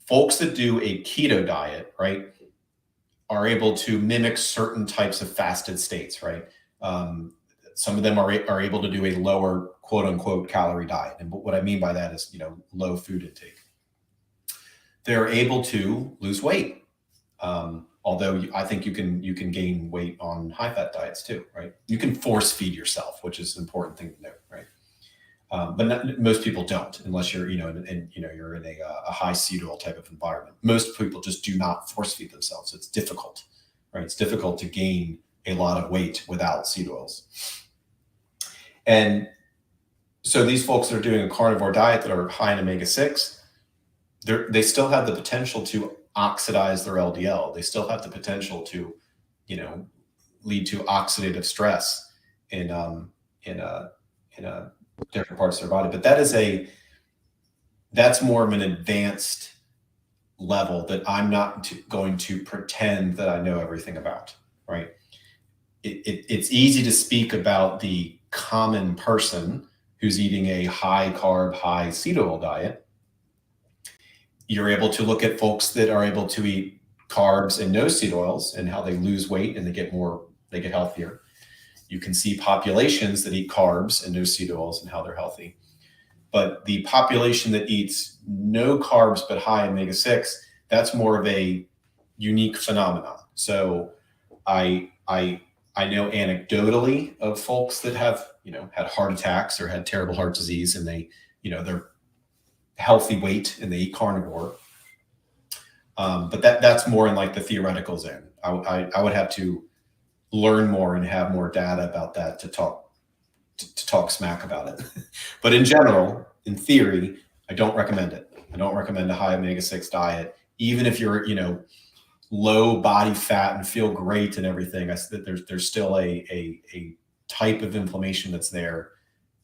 Folks that do a keto diet, right, are able to mimic certain types of fasted states, right? Some of them are able to do a lower quote unquote calorie diet. And what I mean by that is, low food intake. They're able to lose weight. Although I think you can gain weight on high fat diets too, right? You can force feed yourself, which is an important thing to note, right? But most people don't, unless you're, you're in a high seed oil type of environment. Most people just do not force feed themselves. It's difficult, right? It's difficult to gain a lot of weight without seed oils. And so these folks that are doing a carnivore diet that are high in omega-6, they still have the potential to oxidize their LDL. They still have the potential to, lead to oxidative stress in different parts of their body. But that's more of an advanced level that I'm not going to pretend that I know everything about, right? It's easy to speak about the common person who's eating a high carb, high seed oil diet. You're able to look at folks that are able to eat carbs and no seed oils and how they lose weight and they get healthier. You can see populations that eat carbs and no seed oils and how they're healthy. But the population that eats no carbs but high omega-6, that's more of a unique phenomenon. So I know anecdotally of folks that have, had heart attacks or had terrible heart disease, and they're healthy weight and they eat carnivore. But that's more in like the theoretical zone. I would have to learn more and have more data about that to talk smack about it. But in general, in theory, I don't recommend it. I don't recommend a high omega-6 diet, even if you're, low body fat and feel great and everything. There's still a type of inflammation that's there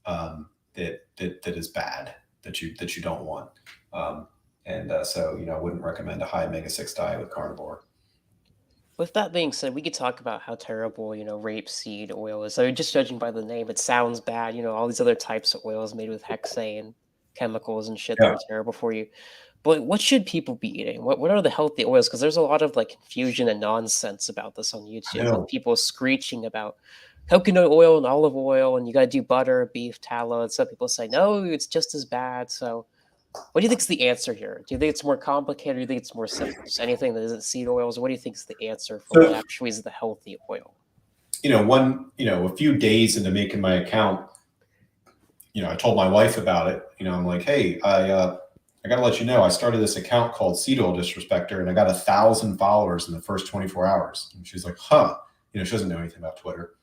that is bad, that you don't want. So I wouldn't recommend a high omega-6 diet with carnivore. With that being said, we could talk about how terrible, rapeseed oil is. So just judging by the name, it sounds bad. All these other types of oils made with hexane chemicals and shit that Yeah, are terrible for you. But what should people be eating? What are the healthy oils? Because there's a lot of like confusion and nonsense about this on I YouTube, with know. people screeching about coconut oil and olive oil, and you got to do butter, beef tallow. And some people say no, it's just as bad. So, what do you think is the answer here? Do you think it's more complicated? Or do you think it's more simple? Just anything that isn't seed oils. What do you think is the answer for what So, actually is the healthy oil? a few days into making my account, I told my wife about it. I'm like, hey, I got to let you know, I started this account called Oil Disrespector, and I got 1,000 followers in the first 24 hours. And she's like, huh. She doesn't know anything about Twitter.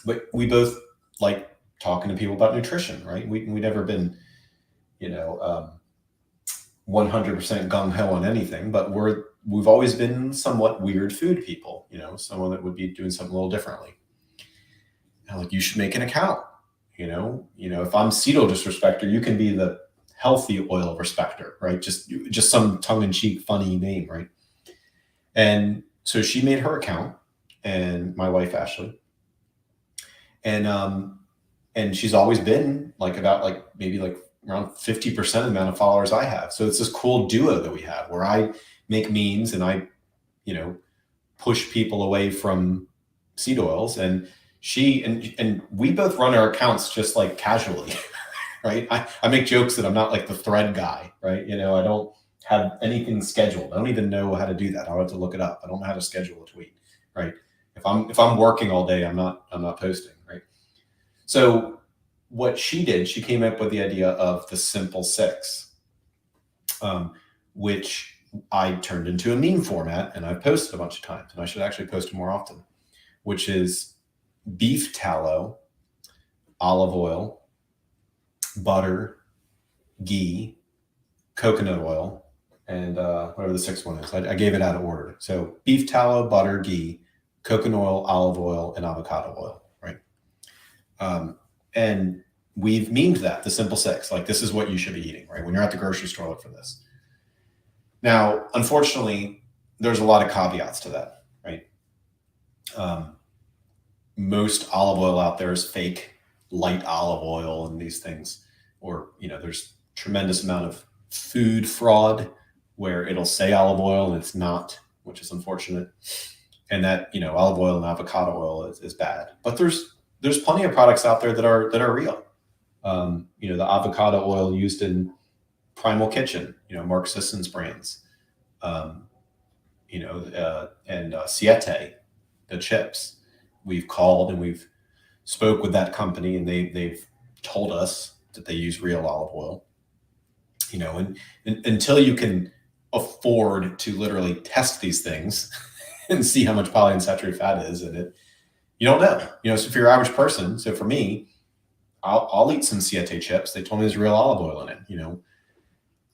But we both like talking to people about nutrition, right? We've never been, 100% gung ho on anything, but we've always been somewhat weird food people, someone that would be doing something a little differently. And like, you should make an account. If I'm Oil Disrespector, you can be the healthy oil respecter, right? Just some tongue-in-cheek funny name, right? And so she made her account, and my wife Ashley, and she's always been like about like maybe like around 50% of the amount of followers I have. So it's this cool duo that we have where I make memes and I push people away from seed oils, and she and we both run our accounts just like casually. Right. I make jokes that I'm not like the thread guy, right? I don't have anything scheduled. I don't even know how to do that. I'll have to look it up. I don't know how to schedule a tweet, right? If I'm working all day, I'm not posting, right? So what she did, she came up with the idea of the Simple Six, which I turned into a meme format, and I've posted a bunch of times, and I should actually post more often, which is beef tallow, olive oil, butter, ghee, coconut oil, and whatever the sixth one is. I gave it out of order. So beef tallow, butter, ghee, coconut oil, olive oil, and avocado oil, right? And we've memed that, the Simple Six. Like, this is what you should be eating, right? When you're at the grocery store, look for this. Now, unfortunately, there's a lot of caveats to that, right? Most olive oil out there is fake light olive oil and these things, or there's tremendous amount of food fraud where it'll say olive oil and it's not, which is unfortunate. And that olive oil and avocado oil is bad, but there's plenty of products out there that are real. The avocado oil used in Primal Kitchen, Mark Sisson's brands, and Siete, the chips. We've called and we've spoke with that company, and they've told us that they use real olive oil. And until you can afford to literally test these things and see how much polyunsaturated fat is in it, you don't know. So for your average person, so for me, I'll eat some Siete chips. They told me there's real olive oil in it.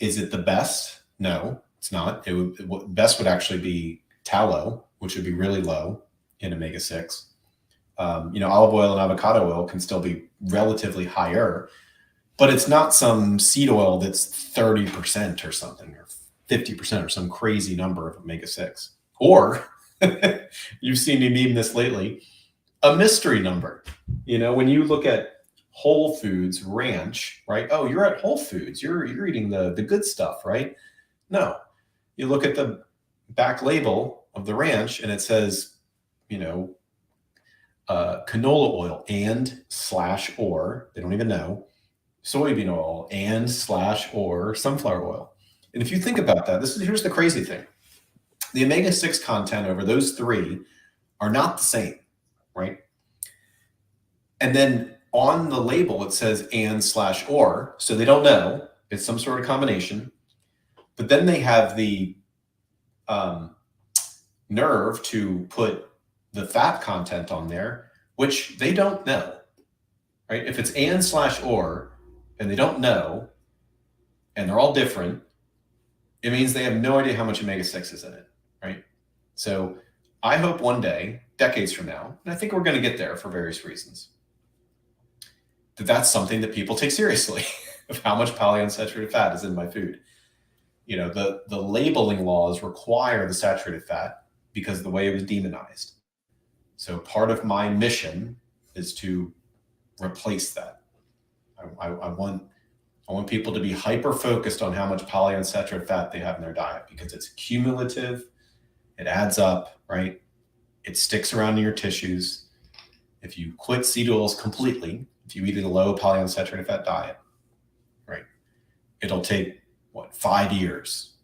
Is it the best? No, it's not. Best would actually be tallow, which would be really low in omega-6. Olive oil and avocado oil can still be relatively higher, but it's not some seed oil that's 30% or something, or 50% or some crazy number of omega-6. Or you've seen me meme this lately, a mystery number. When you look at Whole Foods ranch, right? Oh, you're at Whole Foods. You're eating the good stuff, right? No. You look at the back label of the ranch and it says, canola oil and/or, they don't even know, soybean oil and/or sunflower oil. And if you think about that, here's the crazy thing. The omega-6 content over those three are not the same, right? And then on the label, it says and/or, so they don't know. It's some sort of combination. But then they have the nerve to put the fat content on there, which they don't know, right? If it's and/or and they don't know, and they're all different, it means they have no idea how much omega-6 is in it, right? So I hope one day, decades from now, and I think we're going to get there for various reasons, that's something that people take seriously, of how much polyunsaturated fat is in my food. The labeling laws require the saturated fat because of the way it was demonized. So part of my mission is to replace that. I want people to be hyper focused on how much polyunsaturated fat they have in their diet, because it's cumulative, it adds up, right? It sticks around in your tissues. If you quit seed oils completely, if you eat a low polyunsaturated fat diet, right, it'll take 5 years,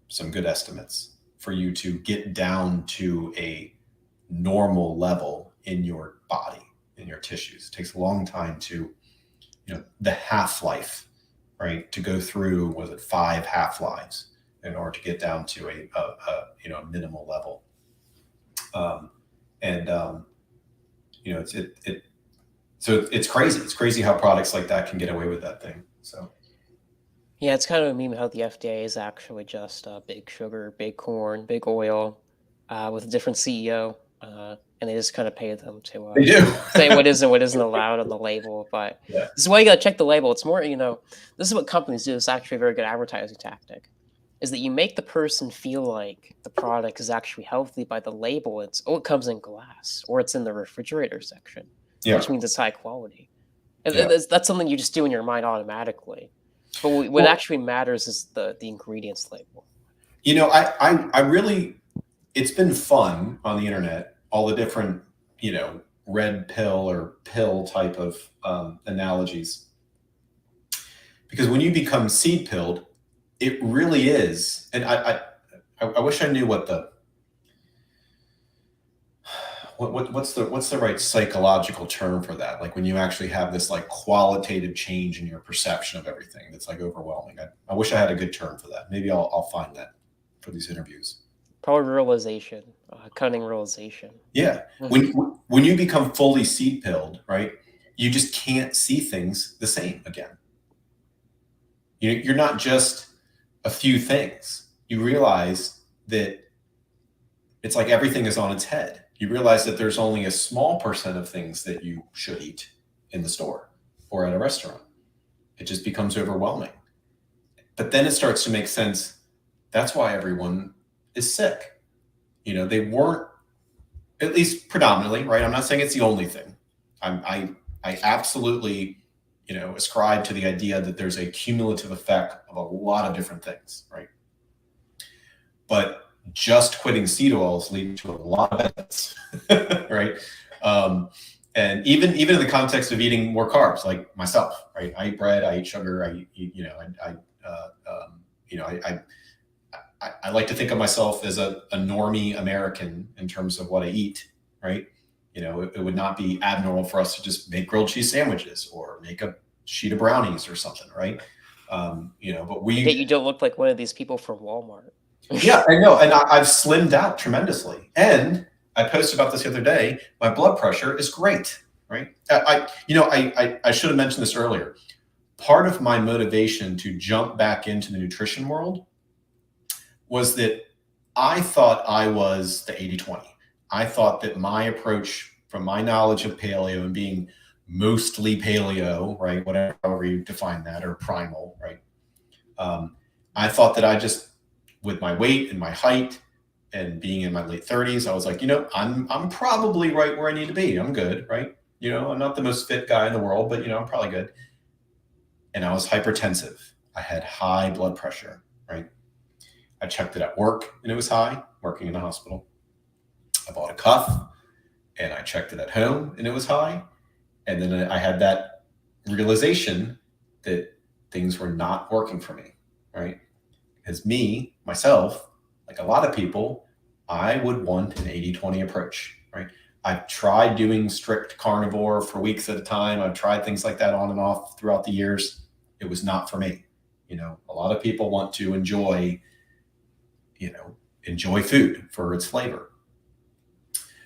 some good estimates, for you to get down to a normal level in your body, in your tissues. It takes a long time to, the half-life, right? To go through, was it 5 half-lives in order to get down to a minimal level. And so it's crazy. It's crazy how products like that can get away with that thing. So Yeah, it's kind of a meme how the FDA is actually just big sugar, big corn, big oil, with a different CEO, and they just kind of pay them to they do. say what is and what isn't allowed on the label. But Yeah. this is why you gotta check the label. It's more, this is what companies do. It's actually a very good advertising tactic. Is that you make the person feel like the product is actually healthy by the label. It comes in glass or it's in the refrigerator section, Yeah. which means it's high quality. And Yeah. that's something you just do in your mind automatically. But what Well, actually matters is the ingredients label. I really, it's been fun on the internet, all the different, red pill or pill type of analogies. Because when you become seed pilled, it really is. And I wish I knew what's the right psychological term for that? Like when you actually have this like qualitative change in your perception of everything that's like overwhelming. I wish I had a good term for that. Maybe I'll find that for these interviews. Probably realization, cunning realization. Yeah. When you become fully seed pilled, right, you just can't see things the same again. You're not just a few things. You realize that it's like everything is on its head. You realize that there's only a small percent of things that you should eat in the store or at a restaurant. It just becomes overwhelming. But then it starts to make sense. That's why everyone is sick. They weren't, at least predominantly, right? I'm not saying it's the only thing. I absolutely, ascribe to the idea that there's a cumulative effect of a lot of different things, right? But just quitting seed oils leads to a lot of benefits, right? And even in the context of eating more carbs, like myself, right? I eat bread, I eat sugar, I like to think of myself as a normie American in terms of what I eat, right? It would not be abnormal for us to just make grilled cheese sandwiches or make a sheet of brownies or something, right? But Yet you don't look like one of these people from Walmart. Yeah, I know. And I've slimmed out tremendously. And I posted about this the other day. My blood pressure is great, right? I should have mentioned this earlier. Part of my motivation to jump back into the nutrition world was that I thought I was the 80-20. I thought that my approach from my knowledge of paleo and being mostly paleo, right, whatever you define that, or primal, right? I thought that I just, with my weight and my height and being in my late 30s, I was like, I'm probably right where I need to be. I'm good, right? I'm not the most fit guy in the world, but I'm probably good. And I was hypertensive. I had high blood pressure, right? I checked it at work and it was high, working in a hospital. I bought a cuff and I checked it at home and it was high. And then I had that realization that things were not working for me, right? Because myself, like a lot of people, I would want an 80-20 approach, right? I've tried doing strict carnivore for weeks at a time. I've tried things like that on and off throughout the years. It was not for me. A lot of people want to enjoy food for its flavor.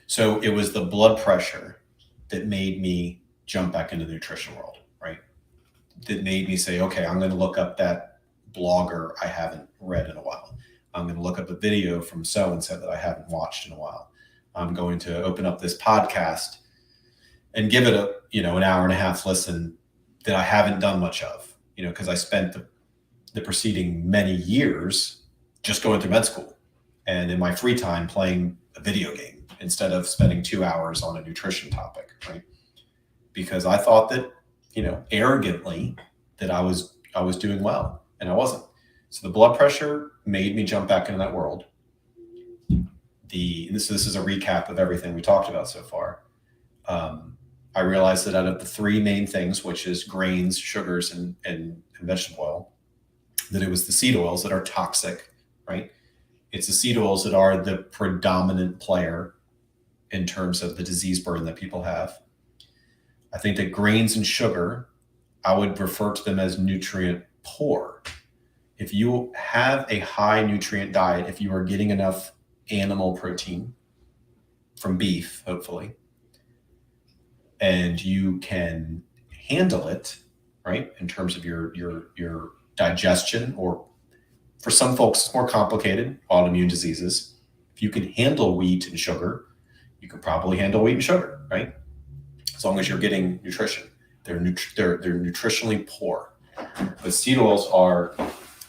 So it was the blood pressure that made me jump back into the nutrition world, right? That made me say, okay, I'm going to look up that blogger I haven't read in a while. I'm going to look up a video from so-and-so that I haven't watched in a while. I'm going to open up this podcast and give it an hour and a half listen that I haven't done much of, because I spent the preceding many years just going through med school and in my free time playing a video game instead of spending 2 hours on a nutrition topic, right? Because I thought that, arrogantly that I was doing well, and I wasn't. So the blood pressure made me jump back into that world. This is a recap of everything we talked about so far. I realized that out of the three main things, which is grains, sugars, and vegetable oil, that it was the seed oils that are toxic, right? It's the seed oils that are the predominant player in terms of the disease burden that people have. I think that grains and sugar I would refer to them as nutrient poor. If you have a high nutrient diet, if you are getting enough animal protein from beef, hopefully, and you can handle it, right, in terms of your digestion, or for some folks it's more complicated, autoimmune diseases. If you can handle wheat and sugar, you can probably handle wheat and sugar, right? As long as you're getting nutrition. They're nutritionally poor. But seed oils are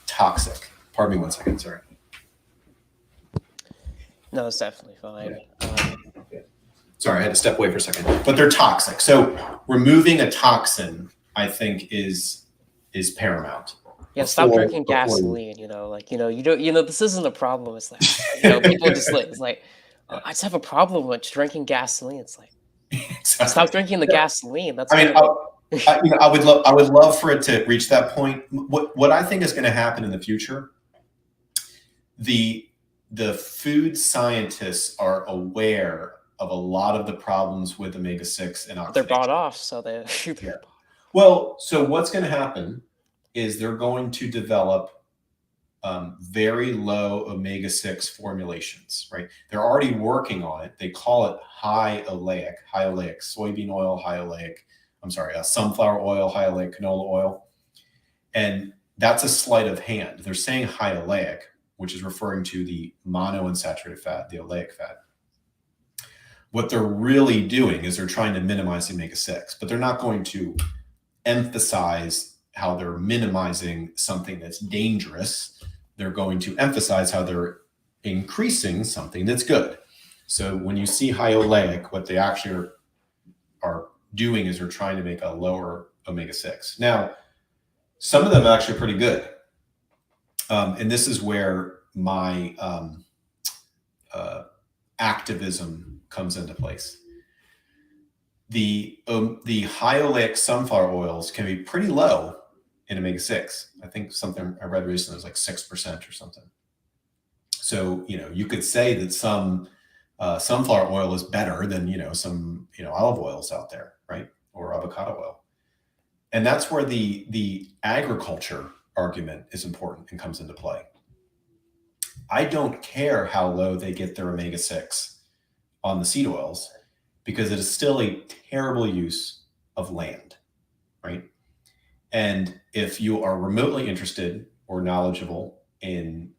toxic. Pardon me one second, sorry. No, it's definitely fine. Sorry, I had to step away for a second. But they're toxic. So removing a toxin, I think, is paramount. Yeah, stop drinking gasoline. This isn't a problem. It's like, people just like, it's like, I just have a problem with drinking gasoline. It's like, Exactly. stop drinking the gasoline. That's I mean, I would love for it to reach that point. What I think is going to happen in the future, the food scientists are aware of a lot of the problems with omega-6 and oxidation. They're bought off, so they're yeah. Well, so what's going to happen is they're going to develop very low omega-6 formulations, right? They're already working on it. They call it high oleic soybean oil, sunflower oil, high oleic canola oil. And that's a sleight of hand. They're saying high oleic, which is referring to the monounsaturated fat, the oleic fat. What they're really doing is they're trying to minimize the omega-6, but they're not going to emphasize how they're minimizing something that's dangerous. They're going to emphasize how they're increasing something that's good. So when you see high oleic, what they actually are doing is they're trying to make a lower omega-6. Now, some of them are actually pretty good. And this is where my activism comes into place. The high oleic sunflower oils can be pretty low in omega-6. I think something I read recently was like 6% or something. So, you could say that some sunflower oil is better than, some, olive oils out there, right? Or avocado oil. And that's where the agriculture argument is important and comes into play. I don't care how low they get their omega-6 on the seed oils, because it is still a terrible use of land, right? And if you are remotely interested or knowledgeable in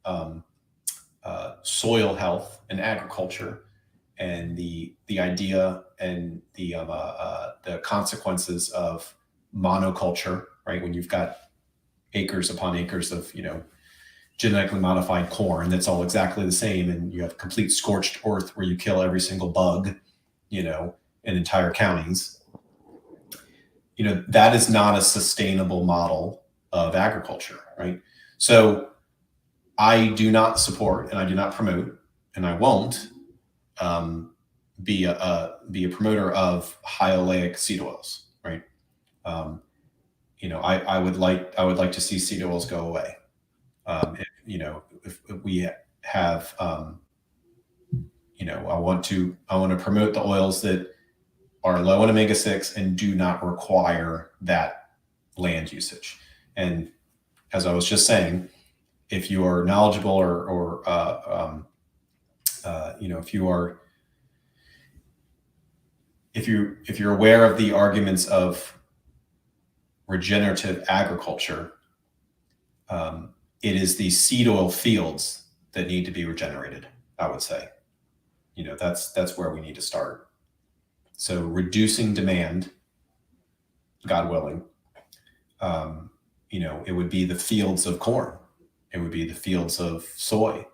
soil health and agriculture, and the idea and the consequences of monoculture, right? When you've got acres upon acres of genetically modified corn that's all exactly the same, and you have complete scorched earth where you kill every single bug, in entire counties, that is not a sustainable model of agriculture, right? So I do not support, and I do not promote, and I won't be a promoter of high oleic seed oils, right? I would like to see seed oils go away. If we have, I want to promote the oils that are low in omega-6 and do not require that land usage. And as I was just saying, if you are knowledgeable or if you're aware of the arguments of regenerative agriculture, it is the seed oil fields that need to be regenerated, I would say. That's where we need to start. So reducing demand, God willing, it would be the fields of corn. It would be the fields of soy.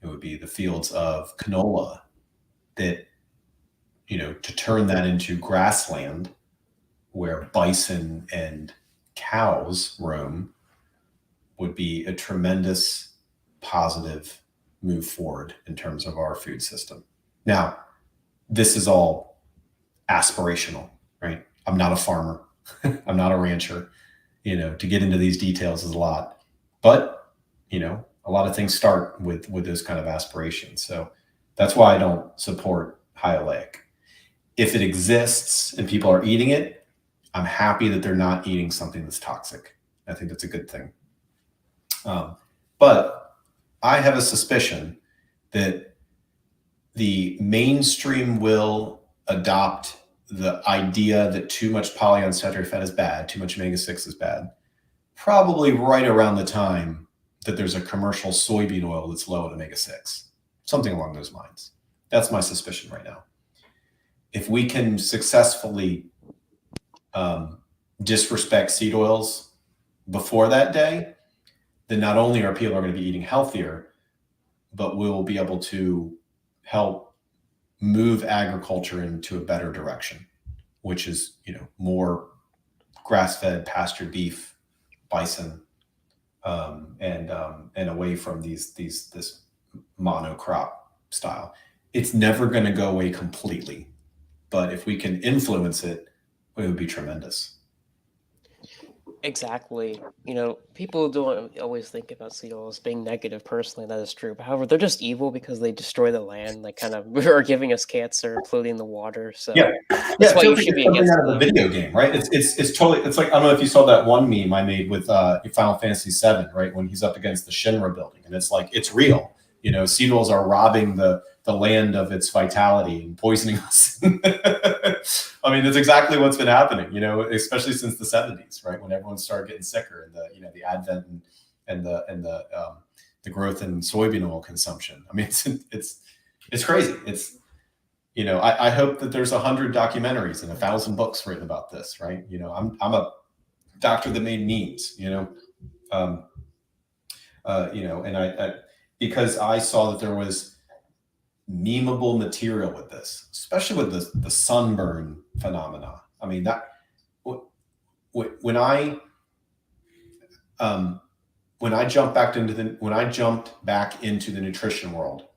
It would be the fields of canola that, to turn that into grassland where bison and cows roam would be a tremendous positive move forward in terms of our food system. Now, this is all aspirational, right? I'm not a farmer. I'm not a rancher. To get into these details is a lot, but, a lot of things start with those kind of aspirations. So that's why I don't support high oleic. If it exists and people are eating it, I'm happy that they're not eating something that's toxic. I think that's a good thing. But I have a suspicion that the mainstream will adopt the idea that too much polyunsaturated fat is bad, too much omega-6 is bad, probably right around the time that there's a commercial soybean oil that's low in omega-6, something along those lines. That's my suspicion right now. If we can successfully disrespect seed oils before that day, then not only are people going to be eating healthier, but we'll be able to help move agriculture into a better direction, which is, more grass-fed, pastured beef, bison, and away from this monocrop style. It's never going to go away completely, but if we can influence it, it would be tremendous. Exactly. People don't always think about seed oils being negative. Personally, that is true. But however, they're just evil because they destroy the land. They kind of are giving us cancer, polluting the water. Yeah, So yeah. that's It why you feels like should be it's something against out of a them. video game, right? It's totally. It's like, I don't know if you saw that one meme I made with Final Fantasy VII, right, when he's up against the Shinra building, and it's like, it's real. Seed oils are robbing the land of its vitality and poisoning us. I mean, that's exactly what's been happening. Especially since the 70s, right, when everyone started getting sicker, and the advent and the growth in soybean oil consumption. I mean, it's crazy. I hope that there's 100 documentaries and 1,000 books written about this, right? I'm a doctor that made memes, and I because I saw that there was memeable material with this, especially with the sunburn phenomena. I mean, that when I jumped back into the nutrition world,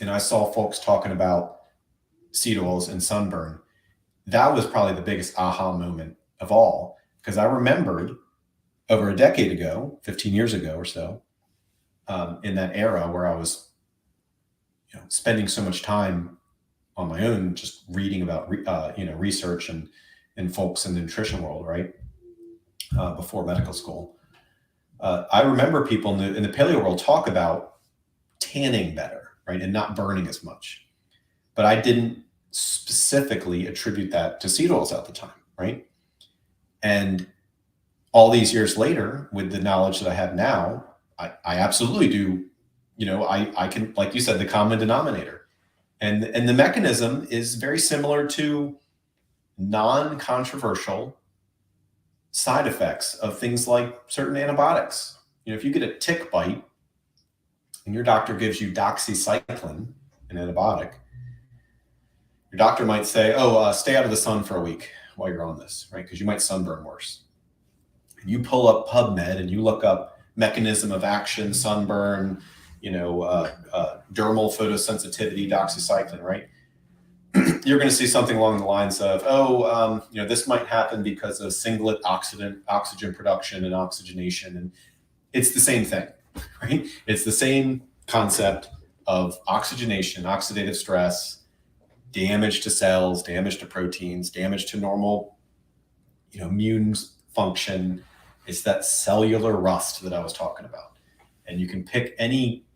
and I saw folks talking about seed oils and sunburn, that was probably the biggest aha moment of all, because I remembered over a decade ago, 15 years ago or so, in that era where I was spending so much time on my own just reading about research and folks in the nutrition world, right, before medical school. I remember people in the paleo world talk about tanning better, right, and not burning as much, but I didn't specifically attribute that to seed oils at the time, right? And all these years later, with the knowledge that I have now, I absolutely do. I can, like you said, the common denominator, and the mechanism is very similar to non-controversial side effects of things like certain antibiotics. If you get a tick bite and your doctor gives you doxycycline, an antibiotic, your doctor might say, stay out of the sun for a week while you're on this, right? Because you might sunburn worse. And you pull up PubMed and you look up mechanism of action, sunburn, dermal photosensitivity, doxycycline, right? You're going to see something along the lines of, this might happen because of singlet oxygen production and oxygenation. And it's the same thing, right? It's the same concept of oxygenation, oxidative stress, damage to cells, damage to proteins, damage to normal, immune function. It's that cellular rust that I was talking about. And you can pick any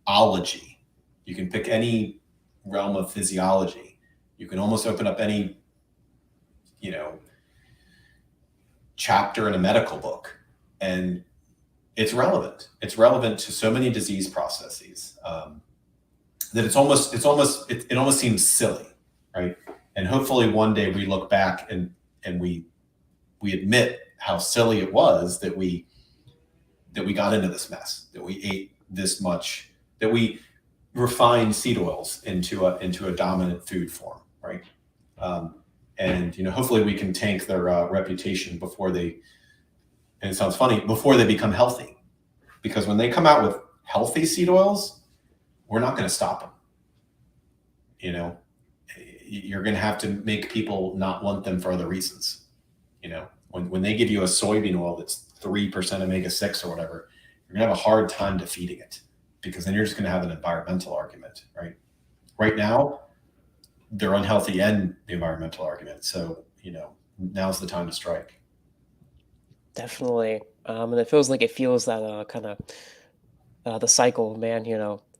ology, you can pick any realm of physiology. You can almost open up any, chapter in a medical book, and it's relevant. It's relevant to so many disease processes that it almost seems silly, right? And hopefully one day we look back and we admit how silly it was that we got into this mess, that we ate this much, that we refined seed oils into a dominant food form, right? And hopefully we can tank their reputation before they, and it sounds funny, before they become healthy, because when they come out with healthy seed oils, we're not going to stop them. You're going to have to make people not want them for other reasons. When they give you a soybean oil that's 3% omega-6 or whatever, you're going to have a hard time defeating it, because then you're just going to have an environmental argument, right? Right now, they're unhealthy and the environmental argument. So, now's the time to strike. Definitely. And it feels like it feels that kind of the cycle, man.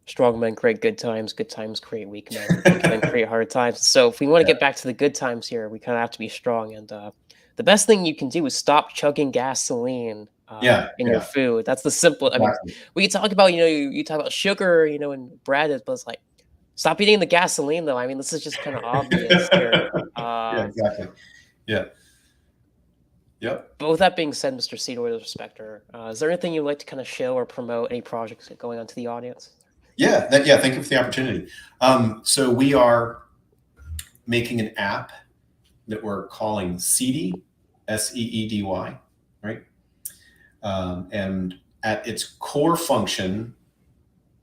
Strong men create good times create weak men create hard times. So if we want to Yeah, get back to the good times here, we kind of have to be strong. And the best thing you can do is stop chugging gasoline yeah, in your yeah, food. That's the simple. I mean, exactly. we can talk about you talk about sugar, and bread, but it's like stop eating the gasoline though. I mean, this is just kind of obvious here. Yeah, exactly. Yeah, yep. But with that being said, Mr. Seed Oil Respector, is there anything you'd like to kind of show or promote any projects going on to the audience? Yeah. Thank you for the opportunity. So we are making an app that we're calling Seedy, Seedy, right? And at its core function,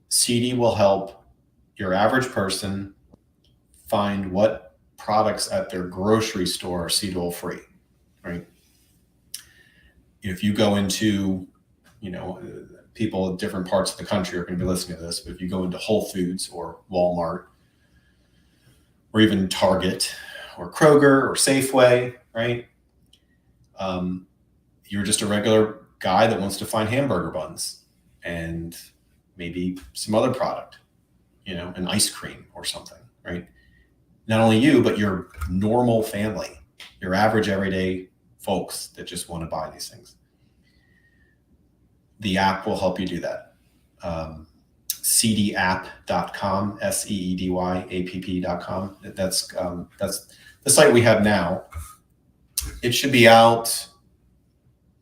Seedy will help your average person find what products at their grocery store are seed oil free, right? If you go into, people in different parts of the country are going to be listening to this, but if you go into Whole Foods or Walmart or even Target or Kroger or Safeway, right? You're just a regular guy that wants to find hamburger buns and maybe some other product, an ice cream or something, right? Not only you, but your normal family, your average everyday folks that just want to buy these things. The app will help you do that. Seedyapp.com, seedyapp.com. That's the site we have now. It should be out.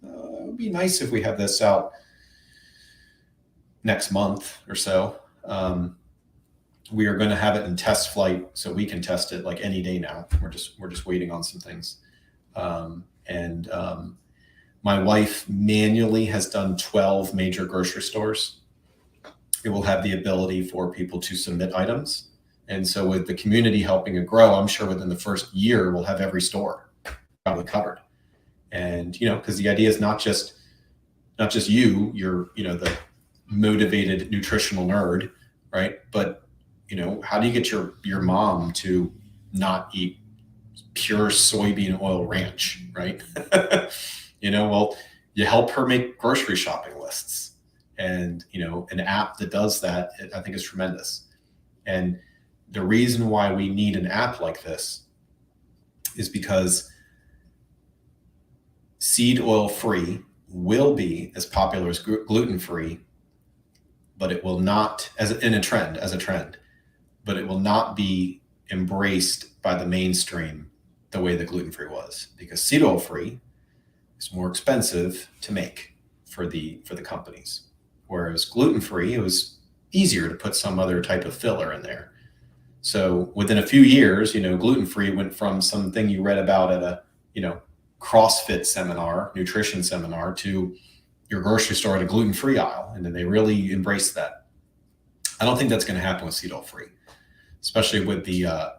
It would be nice if we have this out next month or so. We are going to have it in test flight, so we can test it like any day now. We're just waiting on some things, and my wife manually has done 12 major grocery stores. It will have the ability for people to submit items, and so with the community helping it grow, I'm sure within the first year we'll have every store probably covered. And because the idea is not just you're the motivated nutritional nerd, right? But how do you get your mom to not eat pure soybean oil ranch, right? Well, you help her make grocery shopping lists, and an app that does that, I think, is tremendous. And the reason why we need an app like this is because seed oil free will be as popular as gluten free, but it will not as a trend, but it will not be embraced by the mainstream the way the gluten free was, because seed oil free is more expensive to make for the companies, whereas gluten free, it was easier to put some other type of filler in there. So within a few years, gluten free went from something you read about at a CrossFit seminar, nutrition seminar, to your grocery store at a gluten free aisle, and then they really embraced that. I don't think that's going to happen with seed oil free, especially with the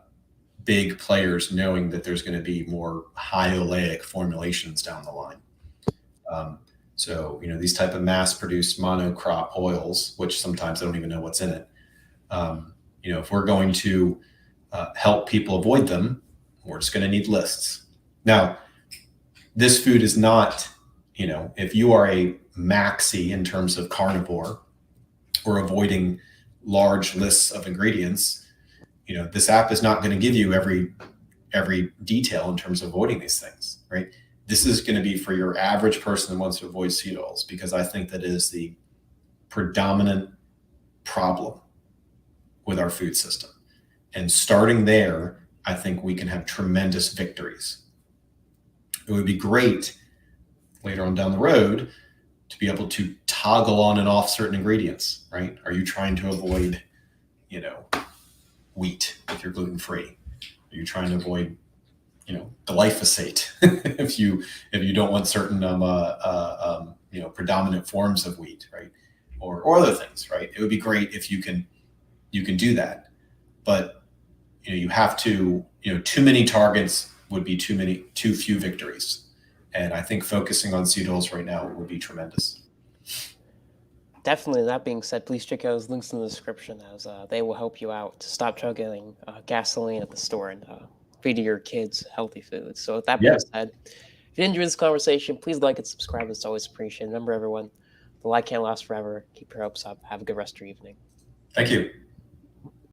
big players knowing that there's going to be more high oleic formulations down the line. So these type of mass-produced monocrop oils, which sometimes I don't even know what's in it. If we're going to help people avoid them, we're just going to need lists. Now, this food is not, if you are a maxi in terms of carnivore or avoiding large lists of ingredients, this app is not going to give you every detail in terms of avoiding these things, right? This is going to be for your average person that wants to avoid seed oils, because I think that is the predominant problem with our food system. And starting there, I think we can have tremendous victories. It would be great later on down the road to be able to toggle on and off certain ingredients, right? Are you trying to avoid, wheat if you're gluten free? Are you trying to avoid, glyphosate if you don't want certain predominant forms of wheat, right? Or other things, right? It would be great if you can do that, but you have to, too many targets would be too few victories. And I think focusing on seed oils right now would be tremendous. Definitely. That being said, please check out those links in the description, as they will help you out to stop chugging gasoline at the store and feeding your kids healthy foods. So with that being Yeah. said, if you enjoyed this conversation, please like and subscribe. It's always appreciated. Remember, everyone, the light can't last forever. Keep your hopes up. Have a good rest of your evening. Thank you.